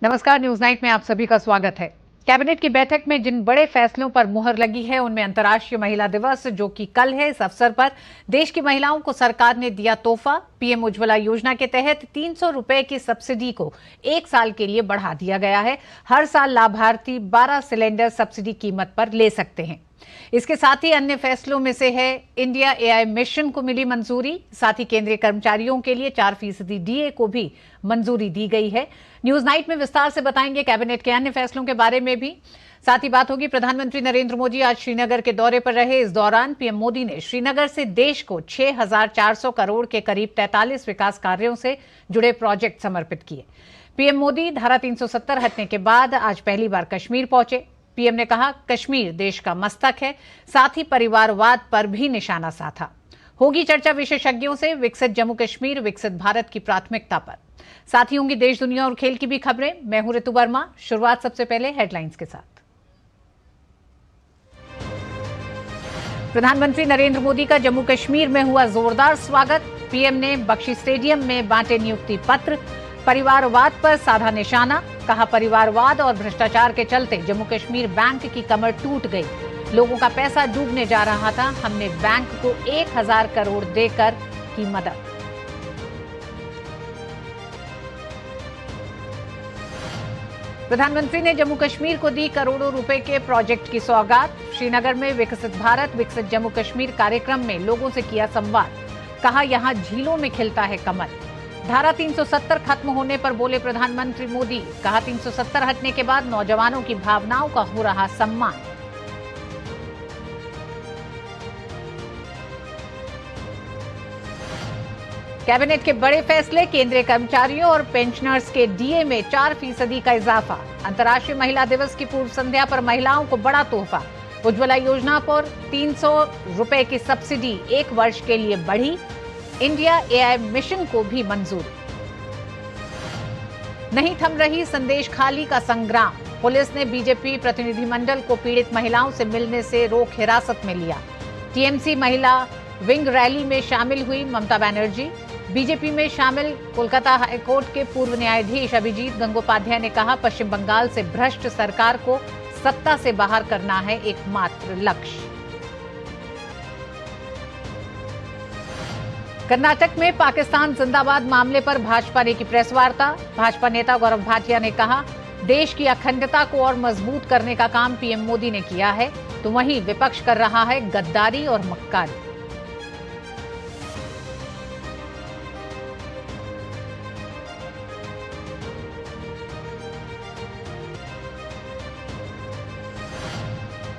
नमस्कार, news night में आप सभी का स्वागत है। कैबिनेट की बैठक में जिन बड़े फैसलों पर मुहर लगी है उनमें अंतर्राष्ट्रीय महिला दिवस जो कि कल है, इस अवसर पर देश की महिलाओं को सरकार ने दिया तोहफा। पीएम उज्ज्वला योजना के तहत 300 रुपए की सब्सिडी को 1 साल के लिए बढ़ा दिया गया है। हर साल लाभार्थी 12 सिलेंडर सब्सिडी कीमत पर ले सकते हैं। इसके साथ ही अन्य फैसलों में से है इंडिया एआई मिशन को मिली मंजूरी। साथ ही केंद्रीय कर्मचारियों के लिए 4% डीए को भी मंजूरी दी गई है। न्यूज नाइट में विस्तार से बताएंगे कैबिनेट के अन्य फैसलों के बारे में भी। साथ ही बात होगी प्रधानमंत्री नरेंद्र मोदी आज श्रीनगर के दौरे पर रहे। इस दौरान पीएम मोदी ने श्रीनगर से देश को 6400 करोड़ के करीब 43 विकास कार्यों से जुड़े प्रोजेक्ट समर्पित किए। पीएम मोदी धारा 370 हटने के बाद आज पहली बार कश्मीर पहुंचे। पीएम ने कहा, कश्मीर देश का मस्तक है। साथ ही परिवारवाद पर भी निशाना साधा। होगी चर्चा विशेषज्ञों से विकसित जम्मू कश्मीर विकसित भारत की प्राथमिकता पर। साथ ही होंगी देश दुनिया और खेल की भी खबरें। मैं हूं ऋतु वर्मा। शुरुआत सबसे पहले हेडलाइंस के साथ। प्रधानमंत्री नरेंद्र मोदी का जम्मू कश्मीर में हुआ जोरदार स्वागत। पीएम ने बख्शी स्टेडियम में बांटे नियुक्ति पत्र। परिवारवाद पर साधा निशाना। कहा, परिवारवाद और भ्रष्टाचार के चलते जम्मू कश्मीर बैंक की कमर टूट गई। लोगों का पैसा डूबने जा रहा था। हमने बैंक को 1000 करोड़ देकर की मदद। प्रधानमंत्री ने जम्मू कश्मीर को दी करोड़ों रुपए के प्रोजेक्ट की सौगात। श्रीनगर में विकसित भारत विकसित जम्मू कश्मीर कार्यक्रम में लोगों से किया संवाद। कहा, यहां झीलों में खिलता है कमल। धारा 370 खत्म होने पर बोले प्रधानमंत्री मोदी। कहा, 370 हटने के बाद नौजवानों की भावनाओं का हो रहा सम्मान। कैबिनेट के बड़े फैसले। केंद्रीय कर्मचारियों और पेंशनर्स के डीए में 4% का इजाफा। अंतर्राष्ट्रीय महिला दिवस की पूर्व संध्या पर महिलाओं को बड़ा तोहफा। उज्ज्वला योजना पर 300 रुपए की सब्सिडी 1 वर्ष के लिए बढ़ी। इंडिया एआई मिशन को भी मंजूरी। नहीं थम रही संदेश खाली का संग्राम। पुलिस ने बीजेपी प्रतिनिधिमंडल को पीड़ित महिलाओं से मिलने से रोक हिरासत में लिया। टीएमसी महिला विंग रैली में शामिल हुई ममता बनर्जी। बीजेपी में शामिल कोलकाता हाईकोर्ट के पूर्व न्यायाधीश अभिजीत गंगोपाध्याय ने कहा, पश्चिम बंगाल से भ्रष्ट सरकार को सत्ता से बाहर करना है एकमात्र लक्ष्य। कर्नाटक में पाकिस्तान जिंदाबाद मामले पर भाजपा ने की प्रेस वार्ता। भाजपा नेता गौरव भाटिया ने कहा, देश की अखंडता को और मजबूत करने का काम पीएम मोदी ने किया है, तो वहीं विपक्ष कर रहा है गद्दारी और मक्कारी।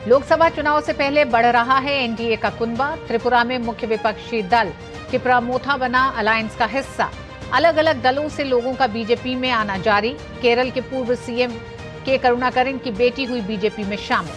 लोकसभा चुनाव से पहले बढ़ रहा है एनडीए का कुनबा। त्रिपुरा में मुख्य विपक्षी दल किप्रामोथा बना अलायंस का हिस्सा। अलग अलग दलों से लोगों का बीजेपी में आना जारी। केरल के पूर्व सीएम के करुणाकरन की बेटी हुई बीजेपी में शामिल।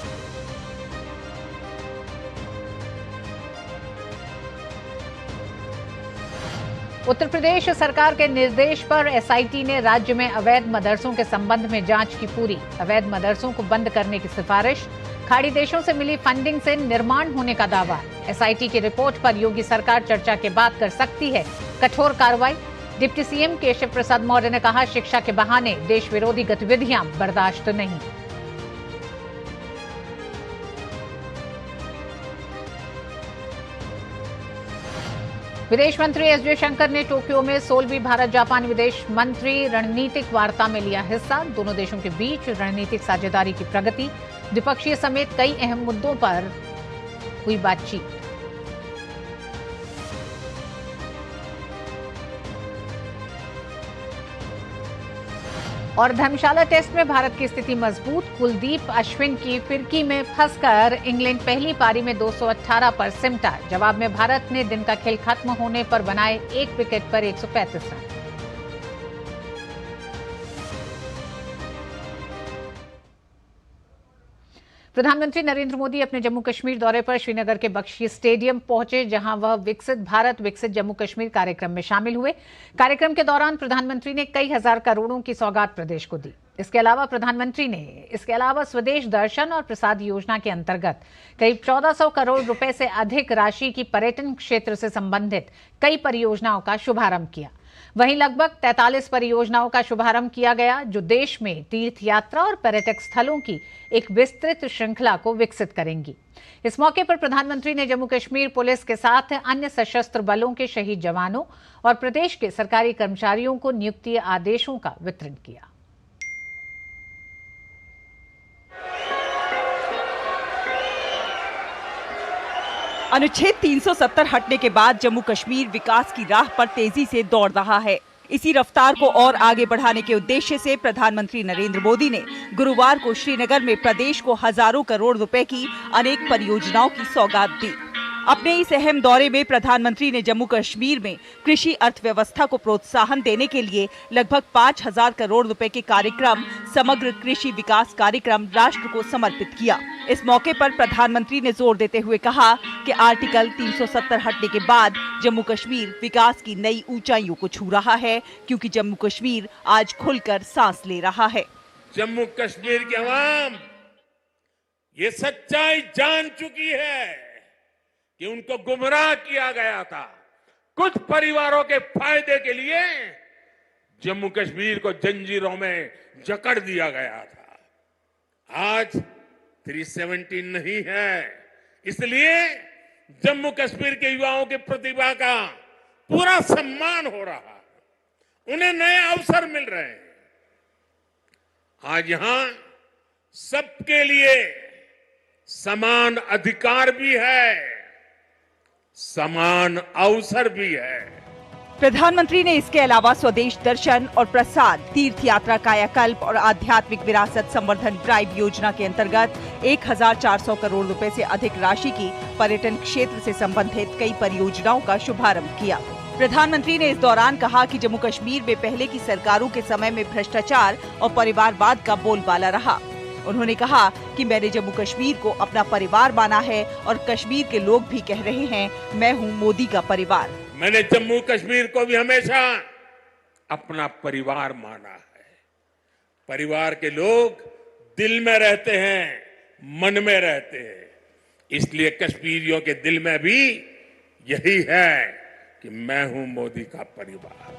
उत्तर प्रदेश सरकार के निर्देश पर एसआईटी ने राज्य में अवैध मदरसों के संबंध में जांच की पूरी। अवैध मदरसों को बंद करने की सिफारिश। खाड़ी देशों से मिली फंडिंग से निर्माण होने का दावा। एसआईटी की रिपोर्ट पर योगी सरकार चर्चा के बाद कर सकती है कठोर कार्रवाई। डिप्टी सीएम केशव प्रसाद मौर्य ने कहा, शिक्षा के बहाने देश विरोधी गतिविधियां बर्दाश्त नहीं। विदेश मंत्री एस जयशंकर ने टोक्यो में 16वीं भारत जापान विदेश मंत्री रणनीतिक वार्ता में लिया हिस्सा। दोनों देशों के बीच रणनीतिक साझेदारी की प्रगति, द्विपक्षीय समेत कई अहम मुद्दों पर हुई बातचीत। और धर्मशाला टेस्ट में भारत की स्थिति मजबूत। कुलदीप अश्विन की फिरकी में फंसकर इंग्लैंड पहली पारी में 218 पर सिमटा। जवाब में भारत ने दिन का खेल खत्म होने पर बनाए 1 विकेट पर 135 रन। प्रधानमंत्री नरेंद्र मोदी अपने जम्मू कश्मीर दौरे पर श्रीनगर के बख्शी स्टेडियम पहुंचे, जहां वह विकसित भारत विकसित जम्मू कश्मीर कार्यक्रम में शामिल हुए। कार्यक्रम के दौरान प्रधानमंत्री ने कई हजार करोड़ों की सौगात प्रदेश को दी। इसके अलावा प्रधानमंत्री ने स्वदेश दर्शन और प्रसाद योजना के अंतर्गत करीब 1400 करोड़ रुपए से अधिक राशि की पर्यटन क्षेत्र से संबंधित कई परियोजनाओं का शुभारंभ किया। वहीं लगभग 43 परियोजनाओं का शुभारंभ किया गया, जो देश में तीर्थ यात्रा और पर्यटक स्थलों की एक विस्तृत श्रृंखला को विकसित करेंगी। इस मौके पर प्रधानमंत्री ने जम्मू कश्मीर पुलिस के साथ अन्य सशस्त्र बलों के शहीद जवानों और प्रदेश के सरकारी कर्मचारियों को नियुक्ति आदेशों का वितरण किया। अनुच्छेद 370 हटने के बाद जम्मू कश्मीर विकास की राह पर तेजी से दौड़ रहा है। इसी रफ्तार को और आगे बढ़ाने के उद्देश्य से प्रधानमंत्री नरेंद्र मोदी ने गुरुवार को श्रीनगर में प्रदेश को हजारों करोड़ रुपए की अनेक परियोजनाओं की सौगात दी। अपने इस अहम दौरे में प्रधानमंत्री ने जम्मू कश्मीर में कृषि अर्थव्यवस्था को प्रोत्साहन देने के लिए लगभग 5000 करोड़ रुपए के कार्यक्रम समग्र कृषि विकास कार्यक्रम राष्ट्र को समर्पित किया। इस मौके पर प्रधानमंत्री ने जोर देते हुए कहा कि आर्टिकल 370 हटने के बाद जम्मू कश्मीर विकास की नई ऊंचाइयों को छू रहा है, क्योंकि जम्मू कश्मीर आज खुलकर सांस ले रहा है। जम्मू कश्मीर की आवाम ये सच्चाई जान चुकी है कि उनको गुमराह किया गया था। कुछ परिवारों के फायदे के लिए जम्मू कश्मीर को जंजीरों में जकड़ दिया गया था। आज 370 नहीं है, इसलिए जम्मू कश्मीर के युवाओं की प्रतिभा का पूरा सम्मान हो रहा है, उन्हें नए अवसर मिल रहे हैं। आज यहां सबके लिए समान अधिकार भी है, समान अवसर भी है। प्रधानमंत्री ने इसके अलावा स्वदेश दर्शन और प्रसाद, तीर्थ यात्रा, कायाकल्प और आध्यात्मिक विरासत संवर्धन ड्राइव योजना के अंतर्गत 1400 करोड़ रुपए से अधिक राशि की पर्यटन क्षेत्र से संबंधित कई परियोजनाओं का शुभारंभ किया। प्रधानमंत्री ने इस दौरान कहा कि जम्मू कश्मीर में पहले की सरकारों के समय में भ्रष्टाचार और परिवारवाद का बोलबाला रहा। उन्होंने कहा कि मैंने जम्मू कश्मीर को अपना परिवार माना है और कश्मीर के लोग भी कह रहे हैं, मैं हूं मोदी का परिवार। मैंने जम्मू कश्मीर को भी हमेशा अपना परिवार माना है। परिवार के लोग दिल में रहते हैं, मन में रहते हैं, इसलिए कश्मीरियों के दिल में भी यही है कि मैं हूं मोदी का परिवार।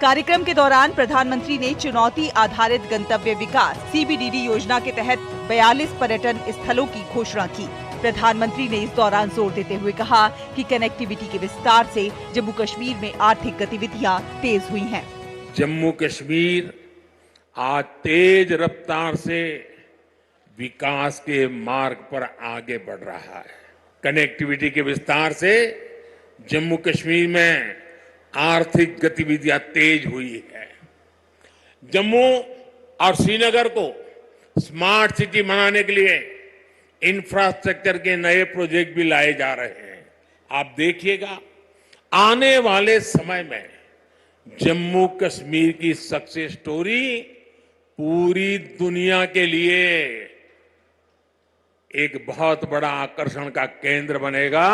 कार्यक्रम के दौरान प्रधानमंत्री ने चुनौती आधारित गंतव्य विकास CBDD योजना के तहत 42 पर्यटन स्थलों की घोषणा की। प्रधानमंत्री ने इस दौरान जोर देते हुए कहा कि कनेक्टिविटी के विस्तार से जम्मू कश्मीर में आर्थिक गतिविधियां तेज हुई हैं। जम्मू कश्मीर आज तेज रफ्तार से विकास के मार्ग पर आगे बढ़ रहा है। कनेक्टिविटी के विस्तार से जम्मू कश्मीर में आर्थिक गतिविधियां तेज हुई है। जम्मू और श्रीनगर को स्मार्ट सिटी बनाने के लिए इंफ्रास्ट्रक्चर के नए प्रोजेक्ट भी लाए जा रहे हैं। आप देखिएगा, आने वाले समय में जम्मू कश्मीर की सक्सेस स्टोरी पूरी दुनिया के लिए एक बहुत बड़ा आकर्षण का केंद्र बनेगा।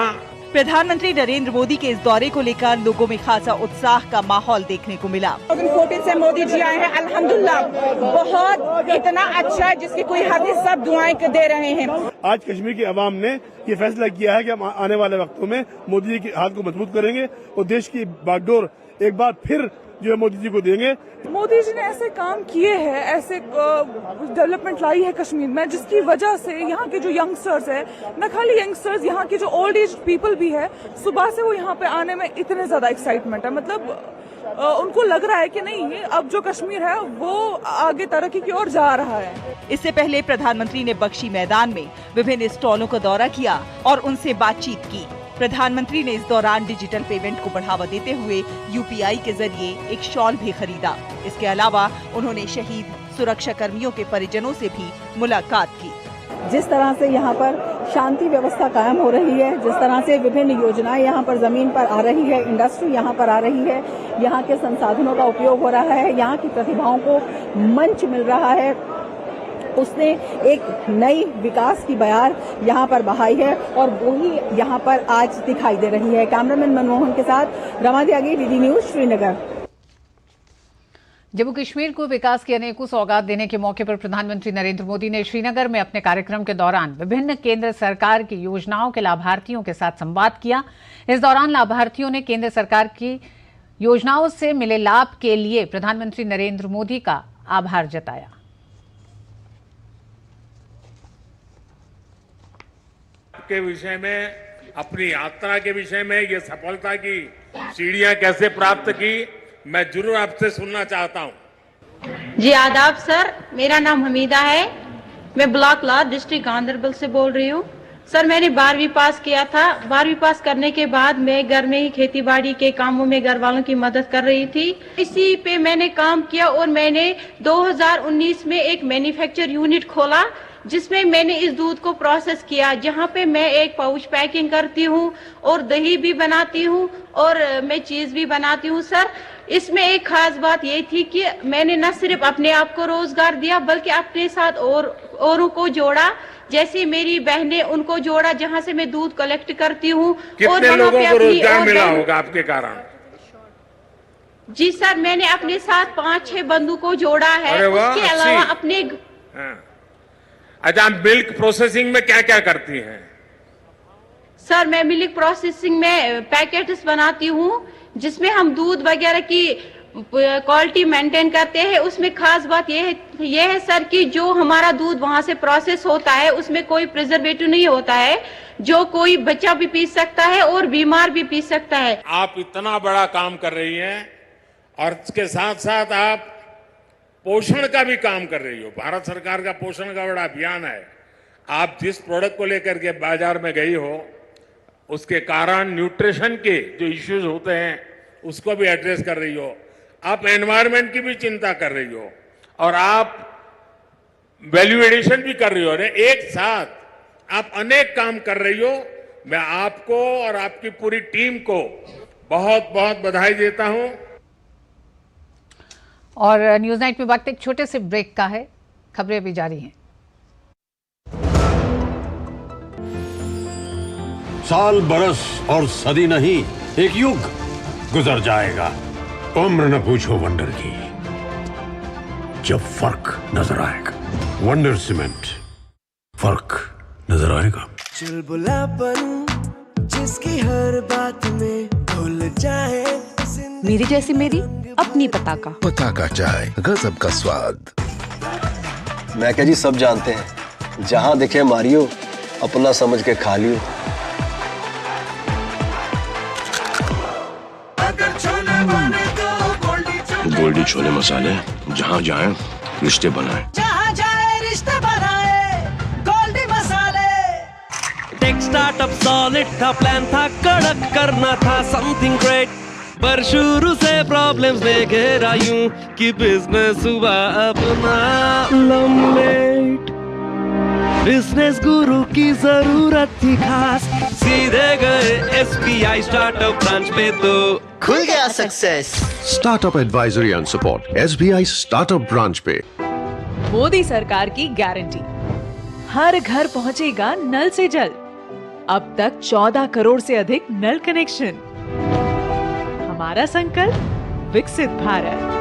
प्रधानमंत्री नरेंद्र मोदी के इस दौरे को लेकर लोगों में खासा उत्साह का माहौल देखने को मिला। 2014 से मोदी जी आए हैं, अल्हम्दुलिल्लाह बहुत इतना अच्छा है जिसकी कोई हद नहीं, सब दुआएं दे रहे हैं। आज कश्मीर की आवाम ने ये फैसला किया है कि हम आने वाले वक्तों में मोदी जी के हाथ को मजबूत करेंगे और देश की बागडोर एक बार फिर जो है मोदी जी को देंगे। मोदी जी ने ऐसे काम किए हैं, ऐसे डेवलपमेंट लाई है कश्मीर में, जिसकी वजह से यहाँ के जो यंगस्टर्स है, न खाली यंगस्टर्स, यहाँ के जो ओल्ड एज पीपल भी है, सुबह से वो यहाँ पे आने में इतने ज्यादा एक्साइटमेंट है। मतलब उनको लग रहा है कि नहीं, अब जो कश्मीर है वो आगे तरक्की की ओर जा रहा है। इससे पहले प्रधानमंत्री ने बख्शी मैदान में विभिन्न स्टॉलों का दौरा किया और उनसे बातचीत की। प्रधानमंत्री ने इस दौरान डिजिटल पेमेंट को बढ़ावा देते हुए UPI के जरिए एक शॉल भी खरीदा। इसके अलावा उन्होंने शहीद सुरक्षा कर्मियों के परिजनों से भी मुलाकात की। जिस तरह से यहाँ पर शांति व्यवस्था कायम हो रही है, जिस तरह से विभिन्न योजनाएं यहाँ पर जमीन पर आ रही है, इंडस्ट्री यहाँ पर आ रही है, यहाँ के संसाधनों का उपयोग हो रहा है, यहाँ की प्रतिभाओं को मंच मिल रहा है, उसने एक नई विकास की बयार यहाँ पर बहाई है और वही यहाँ पर आज दिखाई दे रही है। कैमरामैन मनमोहन के साथ रमा त्यागी, DD न्यूज, श्रीनगर। जम्मू कश्मीर को विकास की अनेकों सौगात देने के मौके पर प्रधानमंत्री नरेंद्र मोदी ने श्रीनगर में अपने कार्यक्रम के दौरान विभिन्न केंद्र सरकार की योजनाओं के लाभार्थियों के साथ संवाद किया। इस दौरान लाभार्थियों ने केंद्र सरकार की योजनाओं से मिले लाभ के लिए प्रधानमंत्री नरेंद्र मोदी का आभार जताया। के विषय में, अपनी यात्रा के विषय में, ये सफलता की सीढ़ियां कैसे प्राप्त की, मैं जरूर आपसे सुनना चाहता हूं। जी आदाब सर, मेरा नाम हमीदा है। मैं ब्लॉक लॉ डिस्ट्रिक्ट गांधरबल से बोल रही हूँ। सर मैंने 12वीं पास किया था। 12वीं पास करने के बाद मैं घर में ही खेती बाड़ी के कामों में घर वालों की मदद कर रही थी। इसी पे मैंने काम किया और मैंने 2019 में एक मैन्युफैक्चर यूनिट खोला जिसमें मैंने इस दूध को प्रोसेस किया, जहाँ पे मैं एक पाउच पैकिंग करती हूँ और दही भी बनाती हूँ और मैं चीज भी बनाती हूँ। सर इसमें एक खास बात ये थी कि मैंने न सिर्फ अपने आप को रोजगार दिया बल्कि अपने साथ औरों को जोड़ा। जैसे मेरी बहनें, उनको जोड़ा जहाँ से मैं दूध कलेक्ट करती हूँ। कितने लोगों को रोजगार मिला होगा आपके कारण? जी सर, मैंने अपने साथ 5-6 बंधु को जोड़ा है। उसके अलावा अपने अच्छा, मिल्क प्रोसेसिंग में क्या क्या करती हैं? सर मैं मिल्क प्रोसेसिंग में पैकेट्स बनाती हूँ जिसमें हम दूध वगैरह की क्वालिटी मेंटेन करते हैं। उसमें खास बात ये है सर कि जो हमारा दूध वहां से प्रोसेस होता है उसमें कोई प्रिजर्वेटिव नहीं होता है, जो कोई बच्चा भी पी सकता है और बीमार भी पी सकता है। आप इतना बड़ा काम कर रही हैं और इसके साथ साथ आप पोषण का भी काम कर रही हो। भारत सरकार का पोषण का बड़ा अभियान है। आप जिस प्रोडक्ट को लेकर के बाजार में गई हो उसके कारण न्यूट्रिशन के जो इश्यूज होते हैं उसको भी एड्रेस कर रही हो। आप एनवायरनमेंट की भी चिंता कर रही हो और आप वैल्यू एडिशन भी कर रही हो। एक साथ आप अनेक काम कर रही हो। मैं आपको और आपकी पूरी टीम को बहुत बहुत बधाई देता हूं। और न्यूज नाइट में वक्त एक छोटे से ब्रेक का है। खबरें भी जारी हैं। साल, बरस और सदी नहीं, एक युग गुजर जाएगा। उम्र न पूछो वंडर की, जब फर्क नजर आएगा। वंडर सीमेंट, फर्क नजर आएगा। चुलबुलापन जिसकी हर बात में भूल जाए। मेरी जैसी मेरी अपनी पताका चाय, गजब का स्वाद। मैं क्या जी, सब जानते हैं, जहां दिखे मारियो, अपना समझ के खा लियो। गोल्डी छोले मसाले, जहाँ जाए रिश्ते बनाए, जहाँ जाए रिश्ते बनाए, गोल्डी मसाले। टेक स्टार्टअप सॉलिड था, प्लान था कड़क, करना था समथिंग ग्रेट, पर शुरू से प्रॉब्लम्स में घेरा यूं कि बिजनेस हुआ अपना लम्बेट। बिजनेस गुरु की जरूरत थी खास, सीधे गए SBI स्टार्टअप ब्रांच पे तो खुल गया success. Startup advisory and support SBI startup branch पे। मोदी सरकार की गारंटी, हर घर पहुंचेगा नल से जल। अब तक 14 करोड़ से अधिक नल कनेक्शन। हमारा संकल्प, विकसित भारत।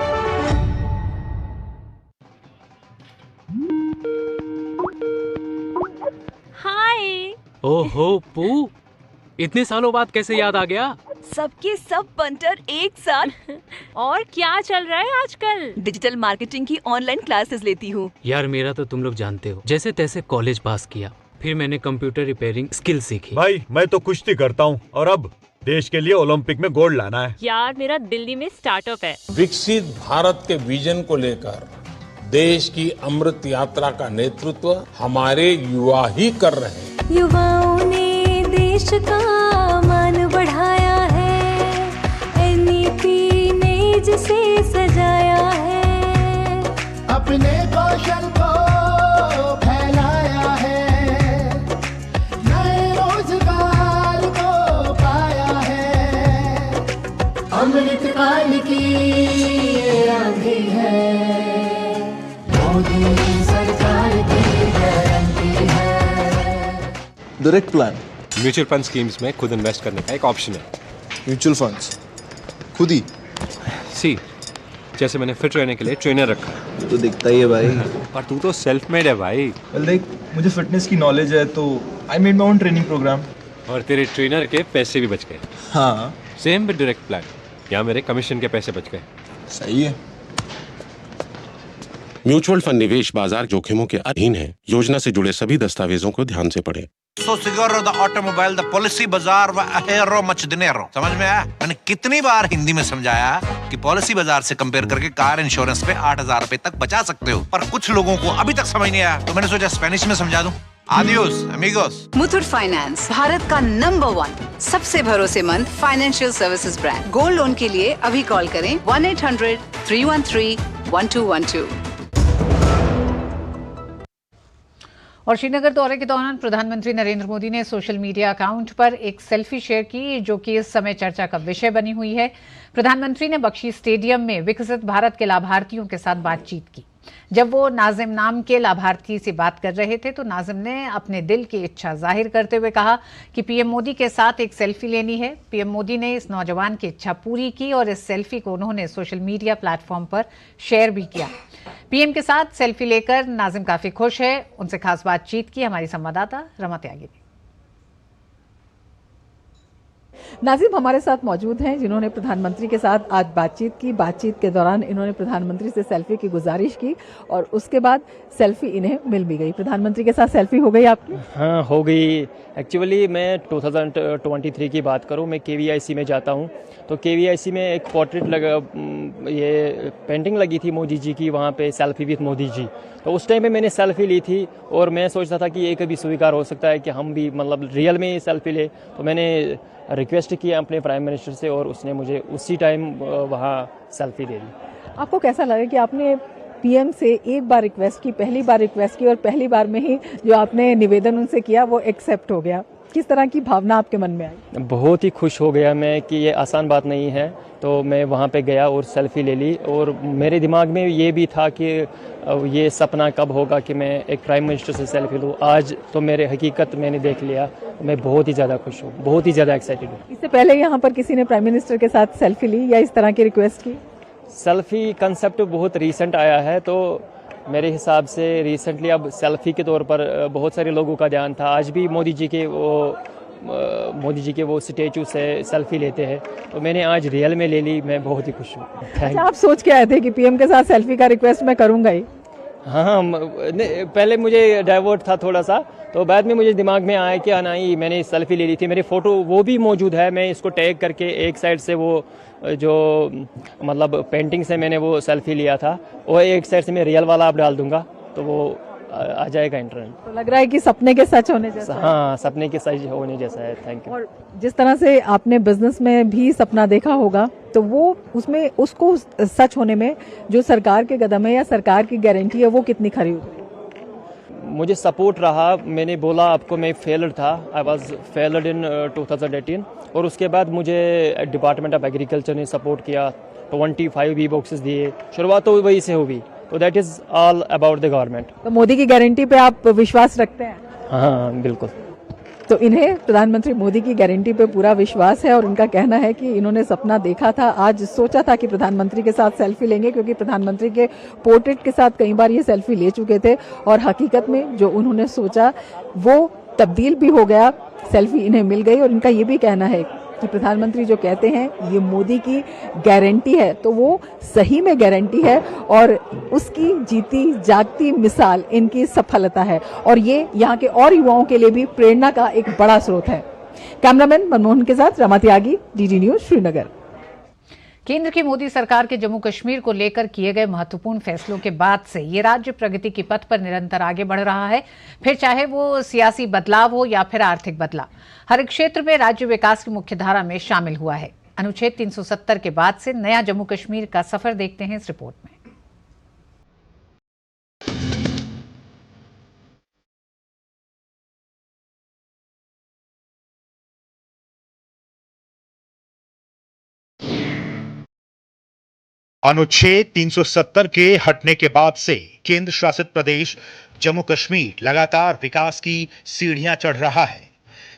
हाय। ओहो पू, इतने सालों बाद कैसे याद आ गया? सबके सब बंटर एक साथ। और क्या चल रहा है आजकल? डिजिटल मार्केटिंग की ऑनलाइन क्लासेस लेती हूँ। यार मेरा तो तुम लोग जानते हो, जैसे तैसे कॉलेज पास किया, फिर मैंने कंप्यूटर रिपेयरिंग स्किल सीखी। भाई मैं तो कुश्ती करता हूँ और अब देश के लिए ओलंपिक में गोल्ड लाना है। यार मेरा दिल्ली में स्टार्टअप है। विकसित भारत के विजन को लेकर देश की अमृत यात्रा का नेतृत्व हमारे युवा ही कर रहे हैं। युवाओं ने देश का मान बढ़ाया है, NEP ने जिसे सजाया है, अपने कौशल को फैलाया है, नए रोजगार को पाया है। अमृत काल की ये आंधी है, मोदी सरकार की गारंटी है। Direct plan mutual fund schemes में खुद इन्वेस्ट करने का एक ऑप्शन है। म्यूचुअल फंड्स खुद ही सी, जैसे मैंने फिट रहने के लिए ट्रेनर रखा है। तो दिखता ही है भाई। पर तू तो सेल्फ मेड है भाई। देख, मुझे फिटनेस की नॉलेज है तो I made my own training programme. और तेरे ट्रेनर के पैसे भी बच गए। हाँ, सेम विद डायरेक्ट प्लान। यहाँ मेरे कमीशन के पैसे बच गए। सही है। म्यूचुअल फंड निवेश बाजार जोखिमों के अधीन है। योजना से जुड़े सभी दस्तावेजों को ध्यान से पढ़ें। So Seguro, the automobile, the policy बाजार व अहेरो much dinero। समझ में आया? मैंने कितनी बार हिंदी में समझाया कि पॉलिसी बाजार से कंपेयर करके कार इंश्योरेंस पे 8,000 रुपए तक बचा सकते हो, पर कुछ लोगों को अभी तक समझ नहीं आया, तो मैंने सोचा स्पेनिश में समझा दूं। Adios, amigos। Muthoot finance, Bharat का नंबर 1 सबसे भरोसेमंद financial services brand. Gold loan के लिए अभी कॉल करें 1-800-313-1212। और श्रीनगर दौरे के दौरान प्रधानमंत्री नरेंद्र मोदी ने सोशल मीडिया अकाउंट पर एक सेल्फी शेयर की, जो कि इस समय चर्चा का विषय बनी हुई है। प्रधानमंत्री ने बख्शी स्टेडियम में विकसित भारत के लाभार्थियों के साथ बातचीत की। जब वो नाजिम नाम के लाभार्थी से बात कर रहे थे तो नाजिम ने अपने दिल की इच्छा जाहिर करते हुए कहा कि पीएम मोदी के साथ एक सेल्फी लेनी है। पीएम मोदी ने इस नौजवान की इच्छा पूरी की और इस सेल्फी को उन्होंने सोशल मीडिया प्लेटफॉर्म पर शेयर भी किया। पीएम के साथ सेल्फी लेकर नाजिम काफी खुश है। उनसे खास बातचीत की हमारी संवाददाता रमा त्यागी ने। नाजिम हमारे साथ मौजूद हैं, जिन्होंने प्रधानमंत्री के साथ आज बातचीत की। बातचीत के दौरान इन्होंने प्रधानमंत्री से सेल्फी की गुजारिश की और उसके बाद सेल्फी इन्हें मिल भी गई। प्रधानमंत्री के साथ सेल्फी हो गई आपकी? हाँ, हो गई। एक्चुअली मैं 2023 की बात करूं, मैं KVIC में जाता हूं, तो KVIC में एक पोर्ट्रेट लगा, ये पेंटिंग लगी थी मोदी जी की, वहाँ पे सेल्फी विद मोदी जी। तो उस टाइम पे मैंने सेल्फी ली थी और मैं सोचता था कि ये कभी स्वीकार हो सकता है कि हम भी मतलब रियल में सेल्फी ले। तो मैंने रिक्वेस्ट किया अपने प्राइम मिनिस्टर से और उसने मुझे उसी टाइम वहाँ सेल्फी दे दी। आपको कैसा लगा कि आपने पीएम से एक बार रिक्वेस्ट की, पहली बार रिक्वेस्ट की और पहली बार में ही जो आपने निवेदन उनसे किया वो एक्सेप्ट हो गया? किस तरह की भावना आपके मन में आई? बहुत ही खुश हो गया मैं कि ये आसान बात नहीं है। तो मैं वहाँ पे गया और सेल्फी ले ली और मेरे दिमाग में ये भी था कि ये सपना कब होगा कि मैं एक प्राइम मिनिस्टर से सेल्फी लूँ। आज तो मेरे हकीकत मैंने देख लिया। मैं बहुत ही ज़्यादा खुश हूँ, बहुत ही ज़्यादा एक्साइटेड हूँ। इससे पहले यहाँ पर किसी ने प्राइम मिनिस्टर के साथ सेल्फी ली या इस तरह की रिक्वेस्ट की? सेल्फी कंसेप्ट बहुत रीसेंट आया है, तो मेरे हिसाब से रिसेंटली अब सेल्फी के तौर पर बहुत सारे लोगों का ध्यान था। आज भी मोदी जी के वो स्टेचू से सेल्फी लेते हैं, तो मैंने आज रियल में ले ली। मैं बहुत ही खुश हूँ। अच्छा, आप सोच के आए थे कि पीएम के साथ सेल्फी का रिक्वेस्ट मैं करूँगा ही? हाँ, पहले मुझे डाइवर्ट था थोड़ा सा, तो बाद में मुझे दिमाग में आया कि नहीं, मैंने सेल्फी ले ली थी। मेरी फ़ोटो वो भी मौजूद है, मैं इसको टैग करके एक साइड से वो जो मतलब पेंटिंग से मैंने वो सेल्फी लिया था और एक साइड से मैं रियल वाला आप डाल दूंगा तो वो आ जाएगा इंटरनेट। तो लग रहा है कि सपने के सच होने जैसा। हाँ, सपने के सच होने जैसा है। Thank you. और जिस तरह से आपने बिजनेस में भी सपना देखा होगा, तो वो उसमें उसको सच होने में जो सरकार के कदम है या सरकार की गारंटी है वो कितनी खरी हुई? मुझे सपोर्ट रहा। मैंने बोला आपको मैं फेलर था, आई वॉज फेलर्ड इन 2018 और उसके बाद मुझे डिपार्टमेंट ऑफ एग्रीकल्चर ने सपोर्ट किया। 25 बी बॉक्सेस दिए। शुरुआत तो वही से हुई। तो that is all about the government. तो मोदी की गारंटी पे आप विश्वास रखते हैं? हाँ, बिल्कुल। तो इन्हें प्रधानमंत्री मोदी की गारंटी पे पूरा विश्वास है और उनका कहना है कि इन्होंने सपना देखा था, आज सोचा था कि प्रधानमंत्री के साथ सेल्फी लेंगे, क्योंकि प्रधानमंत्री के पोर्ट्रेट के साथ कई बार ये सेल्फी ले चुके थे और हकीकत में जो उन्होंने सोचा वो तब्दील भी हो गया। सेल्फी इन्हें मिल गई और इनका ये भी कहना है कि प्रधानमंत्री जो कहते हैं ये मोदी की गारंटी है, तो वो सही में गारंटी है और उसकी जीती जागती मिसाल इनकी सफलता है और ये यहाँ के और युवाओं के लिए भी प्रेरणा का एक बड़ा स्रोत है। कैमरामैन मनमोहन के साथ रमा त्यागी, DD न्यूज, श्रीनगर। केंद्र की मोदी सरकार के जम्मू कश्मीर को लेकर किए गए महत्वपूर्ण फैसलों के बाद से ये राज्य प्रगति की पथ पर निरंतर आगे बढ़ रहा है, फिर चाहे वो सियासी बदलाव हो या फिर आर्थिक बदलाव। हर क्षेत्र में राज्य विकास की मुख्यधारा में शामिल हुआ है। अनुच्छेद 370 के बाद से नया जम्मू कश्मीर का सफर देखते हैं इस रिपोर्ट में। अनुच्छेद 370 के हटने के बाद से केंद्र शासित प्रदेश जम्मू कश्मीर लगातार विकास की सीढ़ियां चढ़ रहा है।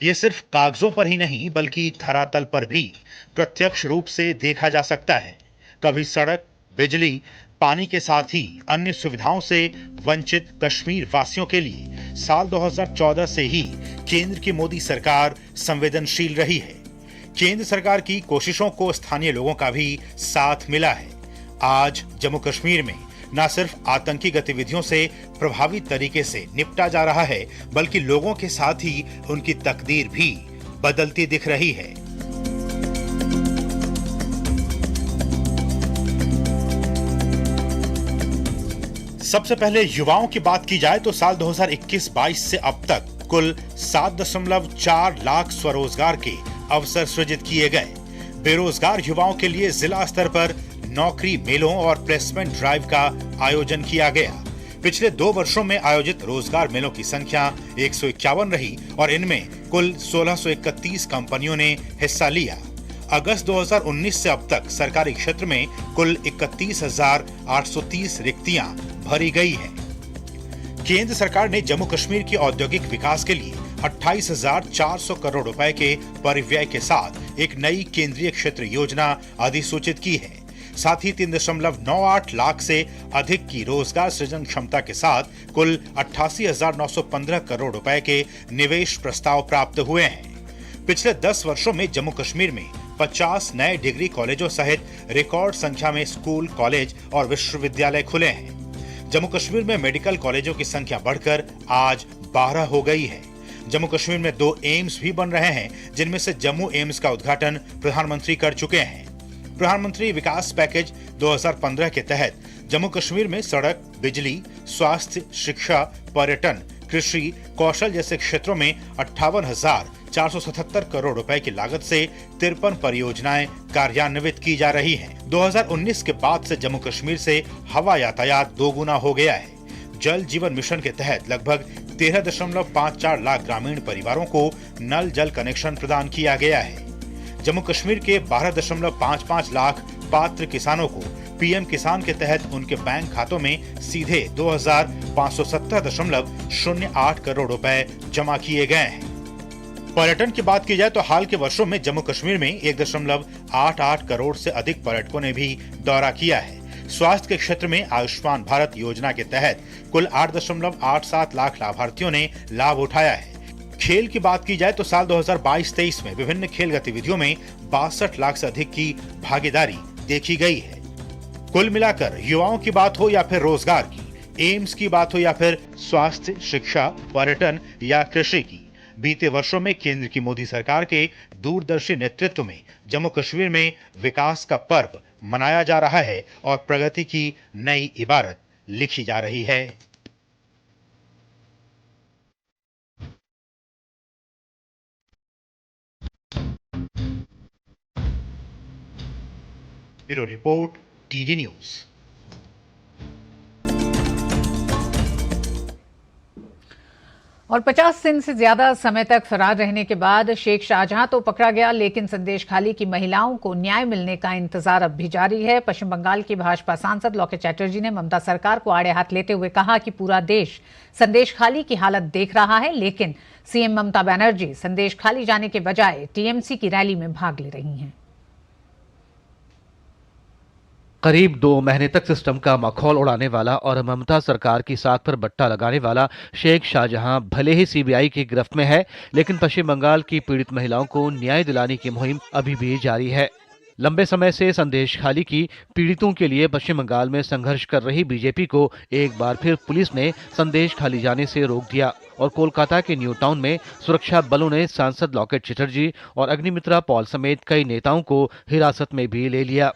ये सिर्फ कागजों पर ही नहीं बल्कि धरातल पर भी प्रत्यक्ष रूप से देखा जा सकता है। कभी सड़क, बिजली, पानी के साथ ही अन्य सुविधाओं से वंचित कश्मीर वासियों के लिए साल 2014 से ही केंद्र की मोदी सरकार संवेदनशील रही है। केंद्र सरकार की कोशिशों को स्थानीय लोगों का भी साथ मिला है। आज जम्मू कश्मीर में न सिर्फ आतंकी गतिविधियों से प्रभावी तरीके से निपटा जा रहा है, बल्कि लोगों के साथ ही उनकी तकदीर भी बदलती दिख रही है। सबसे पहले युवाओं की बात की जाए तो साल 2021-22 से अब तक कुल 7.4 लाख स्वरोजगार के अवसर सृजित किए गए। बेरोजगार युवाओं के लिए जिला स्तर पर नौकरी मेलों और प्लेसमेंट ड्राइव का आयोजन किया गया। पिछले 2 वर्षों में आयोजित रोजगार मेलों की संख्या 151 रही और इनमें कुल 1631 कंपनियों ने हिस्सा लिया। अगस्त 2019 से अब तक सरकारी क्षेत्र में कुल 31,830 रिक्तियां भरी गई हैं। केंद्र सरकार ने जम्मू कश्मीर के औद्योगिक विकास के लिए 28,400 करोड़ रुपए के परिव्यय के साथ एक नई केंद्रीय क्षेत्र योजना अधिसूचित की है। साथ ही 3.98 लाख से अधिक की रोजगार सृजन क्षमता के साथ कुल 88,915 करोड़ रुपए के निवेश प्रस्ताव प्राप्त हुए हैं। पिछले 10 वर्षों में जम्मू कश्मीर में 50 नए डिग्री कॉलेजों सहित रिकॉर्ड संख्या में स्कूल, कॉलेज और विश्वविद्यालय खुले हैं। जम्मू कश्मीर में मेडिकल कॉलेजों की संख्या बढ़कर आज 12 हो गई है। जम्मू कश्मीर में 2 एम्स भी बन रहे हैं, जिनमें से जम्मू एम्स का उद्घाटन प्रधानमंत्री कर चुके हैं। प्रधानमंत्री विकास पैकेज 2015 के तहत जम्मू कश्मीर में सड़क, बिजली, स्वास्थ्य, शिक्षा, पर्यटन, कृषि, कौशल जैसे क्षेत्रों में 58,477 करोड़ रुपए की लागत से 53 परियोजनाएं कार्यान्वित की जा रही हैं। 2019 के बाद से जम्मू कश्मीर से हवा यातायात 2 गुना हो गया है। जल जीवन मिशन के तहत लगभग 13.54 लाख ग्रामीण परिवारों को नल जल कनेक्शन प्रदान किया गया है। जम्मू कश्मीर के 12.55 लाख पात्र किसानों को पीएम किसान के तहत उनके बैंक खातों में सीधे 2,570.08 करोड़ रुपए जमा किए गए हैं। पर्यटन की बात की जाए तो हाल के वर्षों में जम्मू कश्मीर में 1.88 करोड़ से अधिक पर्यटकों ने भी दौरा किया है। स्वास्थ्य के क्षेत्र में आयुष्मान भारत योजना के तहत कुल 8.87 लाख लाभार्थियों ने लाभ उठाया है। खेल की बात की जाए तो साल 2022-23 में विभिन्न खेल गतिविधियों में 62 लाख से अधिक की भागीदारी देखी गई है। कुल मिलाकर युवाओं की बात हो या फिर रोजगार की, एम्स की बात हो या फिर स्वास्थ्य, शिक्षा, पर्यटन या कृषि की, बीते वर्षों में केंद्र की मोदी सरकार के दूरदर्शी नेतृत्व में जम्मू कश्मीर में विकास का पर्व मनाया जा रहा है और प्रगति की नई इबारत लिखी जा रही है। Bureau report, TV news. और 50 दिन से ज्यादा समय तक फरार रहने के बाद शेख शाहजहां तो पकड़ा गया, लेकिन संदेशखाली की महिलाओं को न्याय मिलने का इंतजार अब भी जारी है। पश्चिम बंगाल की भाजपा सांसद लॉकेट चैटर्जी ने ममता सरकार को आड़े हाथ लेते हुए कहा कि पूरा देश संदेशखाली की हालत देख रहा है, लेकिन सीएम ममता बनर्जी संदेशखाली जाने के बजाय टीएमसी की रैली में भाग ले रही हैं। करीब 2 महीने तक सिस्टम का मखौल उड़ाने वाला और ममता सरकार की साख पर बट्टा लगाने वाला शेख शाहजहां भले ही सीबीआई की गिरफ्त में है, लेकिन पश्चिम बंगाल की पीड़ित महिलाओं को न्याय दिलाने की मुहिम अभी भी जारी है। लंबे समय से संदेशखाली की पीड़ितों के लिए पश्चिम बंगाल में संघर्ष कर रही बीजेपी को एक बार फिर पुलिस ने संदेशखाली जाने से रोक दिया और कोलकाता के न्यू टाउन में सुरक्षा बलों ने सांसद लॉकेट चैटर्जी और अग्निमित्रा पॉल समेत कई नेताओं को हिरासत में भी ले लिया।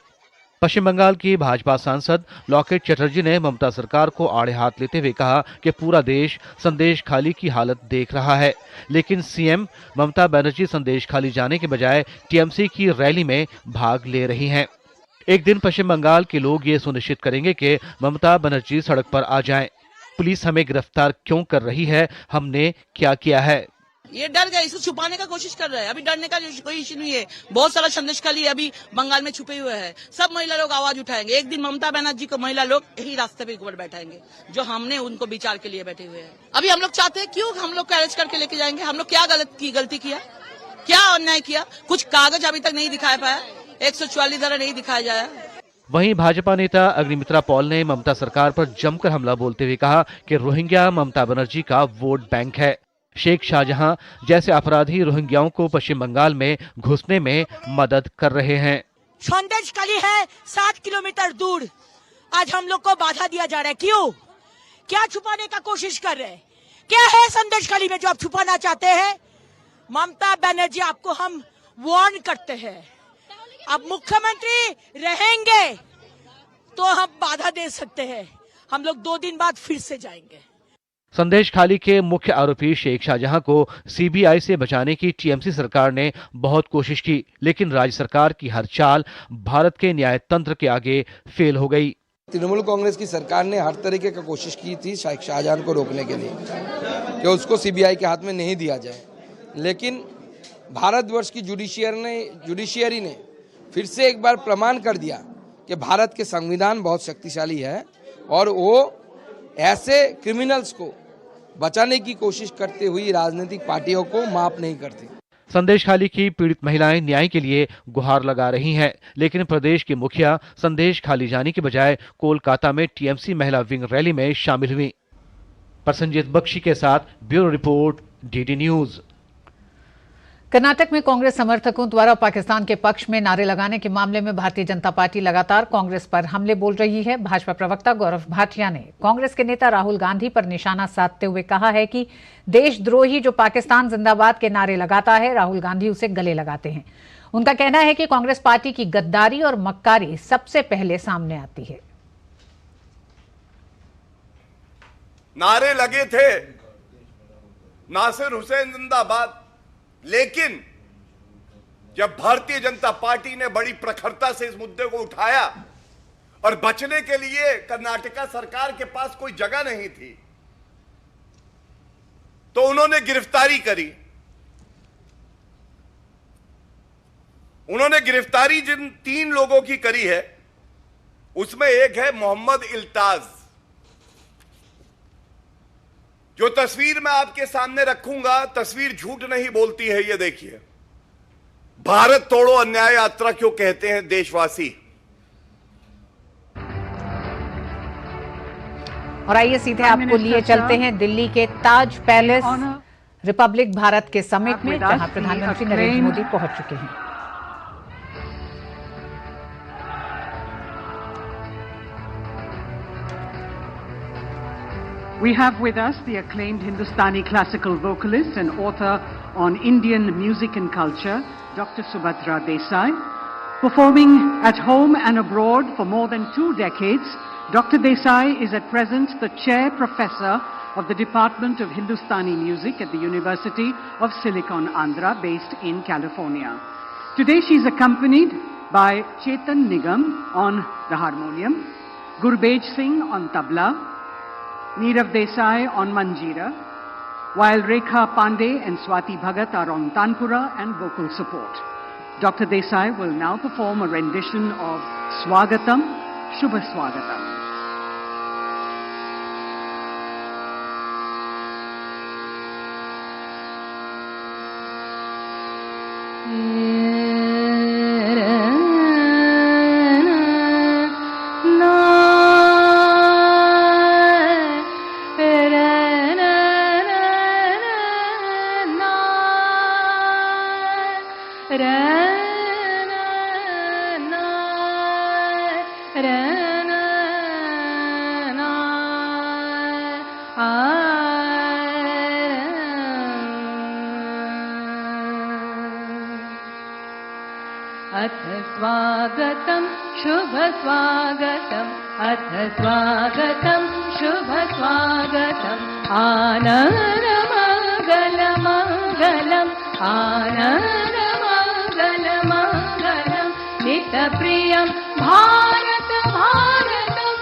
पश्चिम बंगाल की भाजपा सांसद लॉकेट चैटर्जी ने ममता सरकार को आड़े हाथ लेते हुए कहा कि पूरा देश संदेशखाली की हालत देख रहा है, लेकिन सीएम ममता बनर्जी संदेशखाली जाने के बजाय टीएमसी की रैली में भाग ले रही हैं। एक दिन पश्चिम बंगाल के लोग ये सुनिश्चित करेंगे कि ममता बनर्जी सड़क पर आ जाएं। पुलिस हमें गिरफ्तार क्यों कर रही है, हमने क्या किया है? ये डर गए, इसे छुपाने का कोशिश कर रहे हैं। अभी डरने का कोई इश्यू नहीं है। बहुत सारा संदेशखाली अभी बंगाल में छुपे हुए हैं। सब महिला लोग आवाज उठाएंगे। एक दिन ममता बनर्जी को महिला लोग यही रास्ते पे ऊपर बैठाएंगे जो हमने उनको विचार के लिए बैठे हुए हैं। अभी हम लोग चाहते हैं क्यों हम लोग को अरेस्ट करके लेके जाएंगे? हम लोग क्या गलती किया, क्या अन्याय किया? कुछ कागज अभी तक नहीं दिखा पाया, 144 धारा नहीं दिखाया जाया। वहीं भाजपा नेता अग्निमित्रा पॉल ने ममता सरकार पर जमकर हमला बोलते हुए कहा कि रोहिंग्या ममता बनर्जी का वोट बैंक है। शेख शाहजहां जैसे अपराधी रोहिंग्याओं को पश्चिम बंगाल में घुसने में मदद कर रहे हैं। संदेशखाली है 7 किलोमीटर दूर, आज हम लोग को बाधा दिया जा रहा है। क्यों? क्या छुपाने का कोशिश कर रहे हैं? क्या है संदेशखाली में जो आप छुपाना चाहते हैं? ममता बनर्जी, आपको हम वार्न करते हैं, आप मुख्यमंत्री रहेंगे तो हम बाधा दे सकते हैं, हम लोग 2 दिन बाद फिर से जाएंगे। संदेशखाली के मुख्य आरोपी शेख शाहजहां को सीबीआई से बचाने की टीएमसी सरकार ने बहुत कोशिश की, लेकिन राज्य सरकार की हर चाल भारत के न्याय तंत्र के आगे फेल हो गई। तृणमूल कांग्रेस की सरकार ने हर तरीके का कोशिश की थी शेख शाहजहां को रोकने के लिए कि उसको सीबीआई के हाथ में नहीं दिया जाए, लेकिन भारतवर्ष की जुडिशियरी ने फिर से एक बार प्रमाण कर दिया कि भारत के संविधान बहुत शक्तिशाली है और वो ऐसे क्रिमिनल्स को बचाने की कोशिश करते हुई राजनीतिक पार्टियों को माफ नहीं करती। संदेशखाली की पीड़ित महिलाएं न्याय के लिए गुहार लगा रही हैं, लेकिन प्रदेश की मुखिया संदेशखाली जाने के बजाय कोलकाता में टीएमसी महिला विंग रैली में शामिल हुई। प्रसन्नजीत बख्शी के साथ bureau report, DD news. Karnataka में कांग्रेस समर्थकों द्वारा पाकिस्तान के पक्ष में नारे लगाने के मामले में भारतीय जनता पार्टी लगातार कांग्रेस पर हमले बोल रही है। भाजपा प्रवक्ता गौरव भाटिया ने कांग्रेस के नेता राहुल गांधी पर निशाना साधते हुए कहा है कि देशद्रोही जो पाकिस्तान जिंदाबाद के नारे लगाता है, राहुल गांधी उसे गले लगाते हैं। उनका कहना है कि कांग्रेस पार्टी की गद्दारी और मक्कारी सबसे पहले सामने आती है। नारे लगे थे नासिर हुसैन जिंदाबाद, लेकिन जब भारतीय जनता पार्टी ने बड़ी प्रखरता से इस मुद्दे को उठाया और बचने के लिए कर्नाटका सरकार के पास कोई जगह नहीं थी, तो उन्होंने गिरफ्तारी करी। उन्होंने गिरफ्तारी जिन 3 लोगों की करी है, उसमें एक है मोहम्मद इल्ताज। जो तस्वीर मैं आपके सामने रखूंगा, तस्वीर झूठ नहीं बोलती है। ये देखिए, भारत तोड़ो अन्याय यात्रा क्यों कहते हैं देशवासी। और आइए सीधे आपको लिए चलते हैं दिल्ली के ताज पैलेस रिपब्लिक भारत के समिट में, जहां प्रधानमंत्री नरेंद्र मोदी पहुंच चुके हैं। We have with us the acclaimed Hindustani classical vocalist and author on Indian music and culture, Dr. Subhadra Desai. Performing at home and abroad for more than 2 decades, Dr. Desai is at present the chair professor of the Department of Hindustani Music at the University of Silicon Andhra, based in California. Today she is accompanied by Chetan Nigam on the harmonium, Gurbej Singh on tabla, Neerav Desai on manjira, while Rekha Pandey and Swati Bhagat are on tanpura and vocal support. Dr. Desai will now perform a rendition of Swagatam, Shubha Swagatam. अथ स्वागतं शुभ स्वागतम्, अथ स्वागतं शुभ स्वागतम्, आनन्दमङ्गलमङ्गलम्, आनन्दमङ्गलमङ्गलम्, हितप्रियं भारत भारतम्,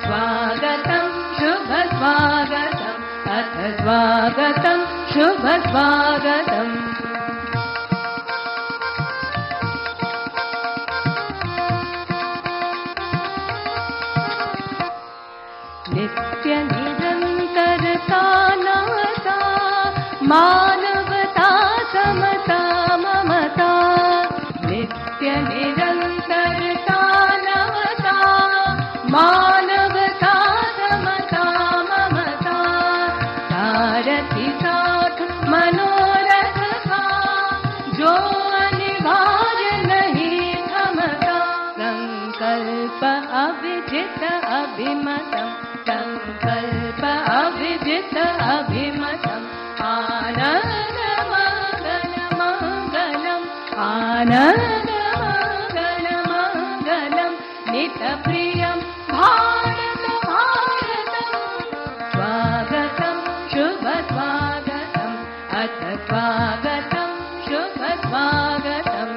स्वागतं शुभ स्वागतम्, अथ स्वागतं शुभ स्वागतम्। नित्य निरंतरता नवता, मानवता समता ममता, नित्य निरंतरता नवता, मानवता समता ममता, सारथि साथ अभिमतं संकल्प अभिजित अभिमतम् आनन्दमङ्गलमङ्गलम् आनन्दमङ्गलमङ्गलम् नितप्रियं भारत भारतम् स्वागतं शुभ स्वागतम् अथ स्वागतं शुभ स्वागतम्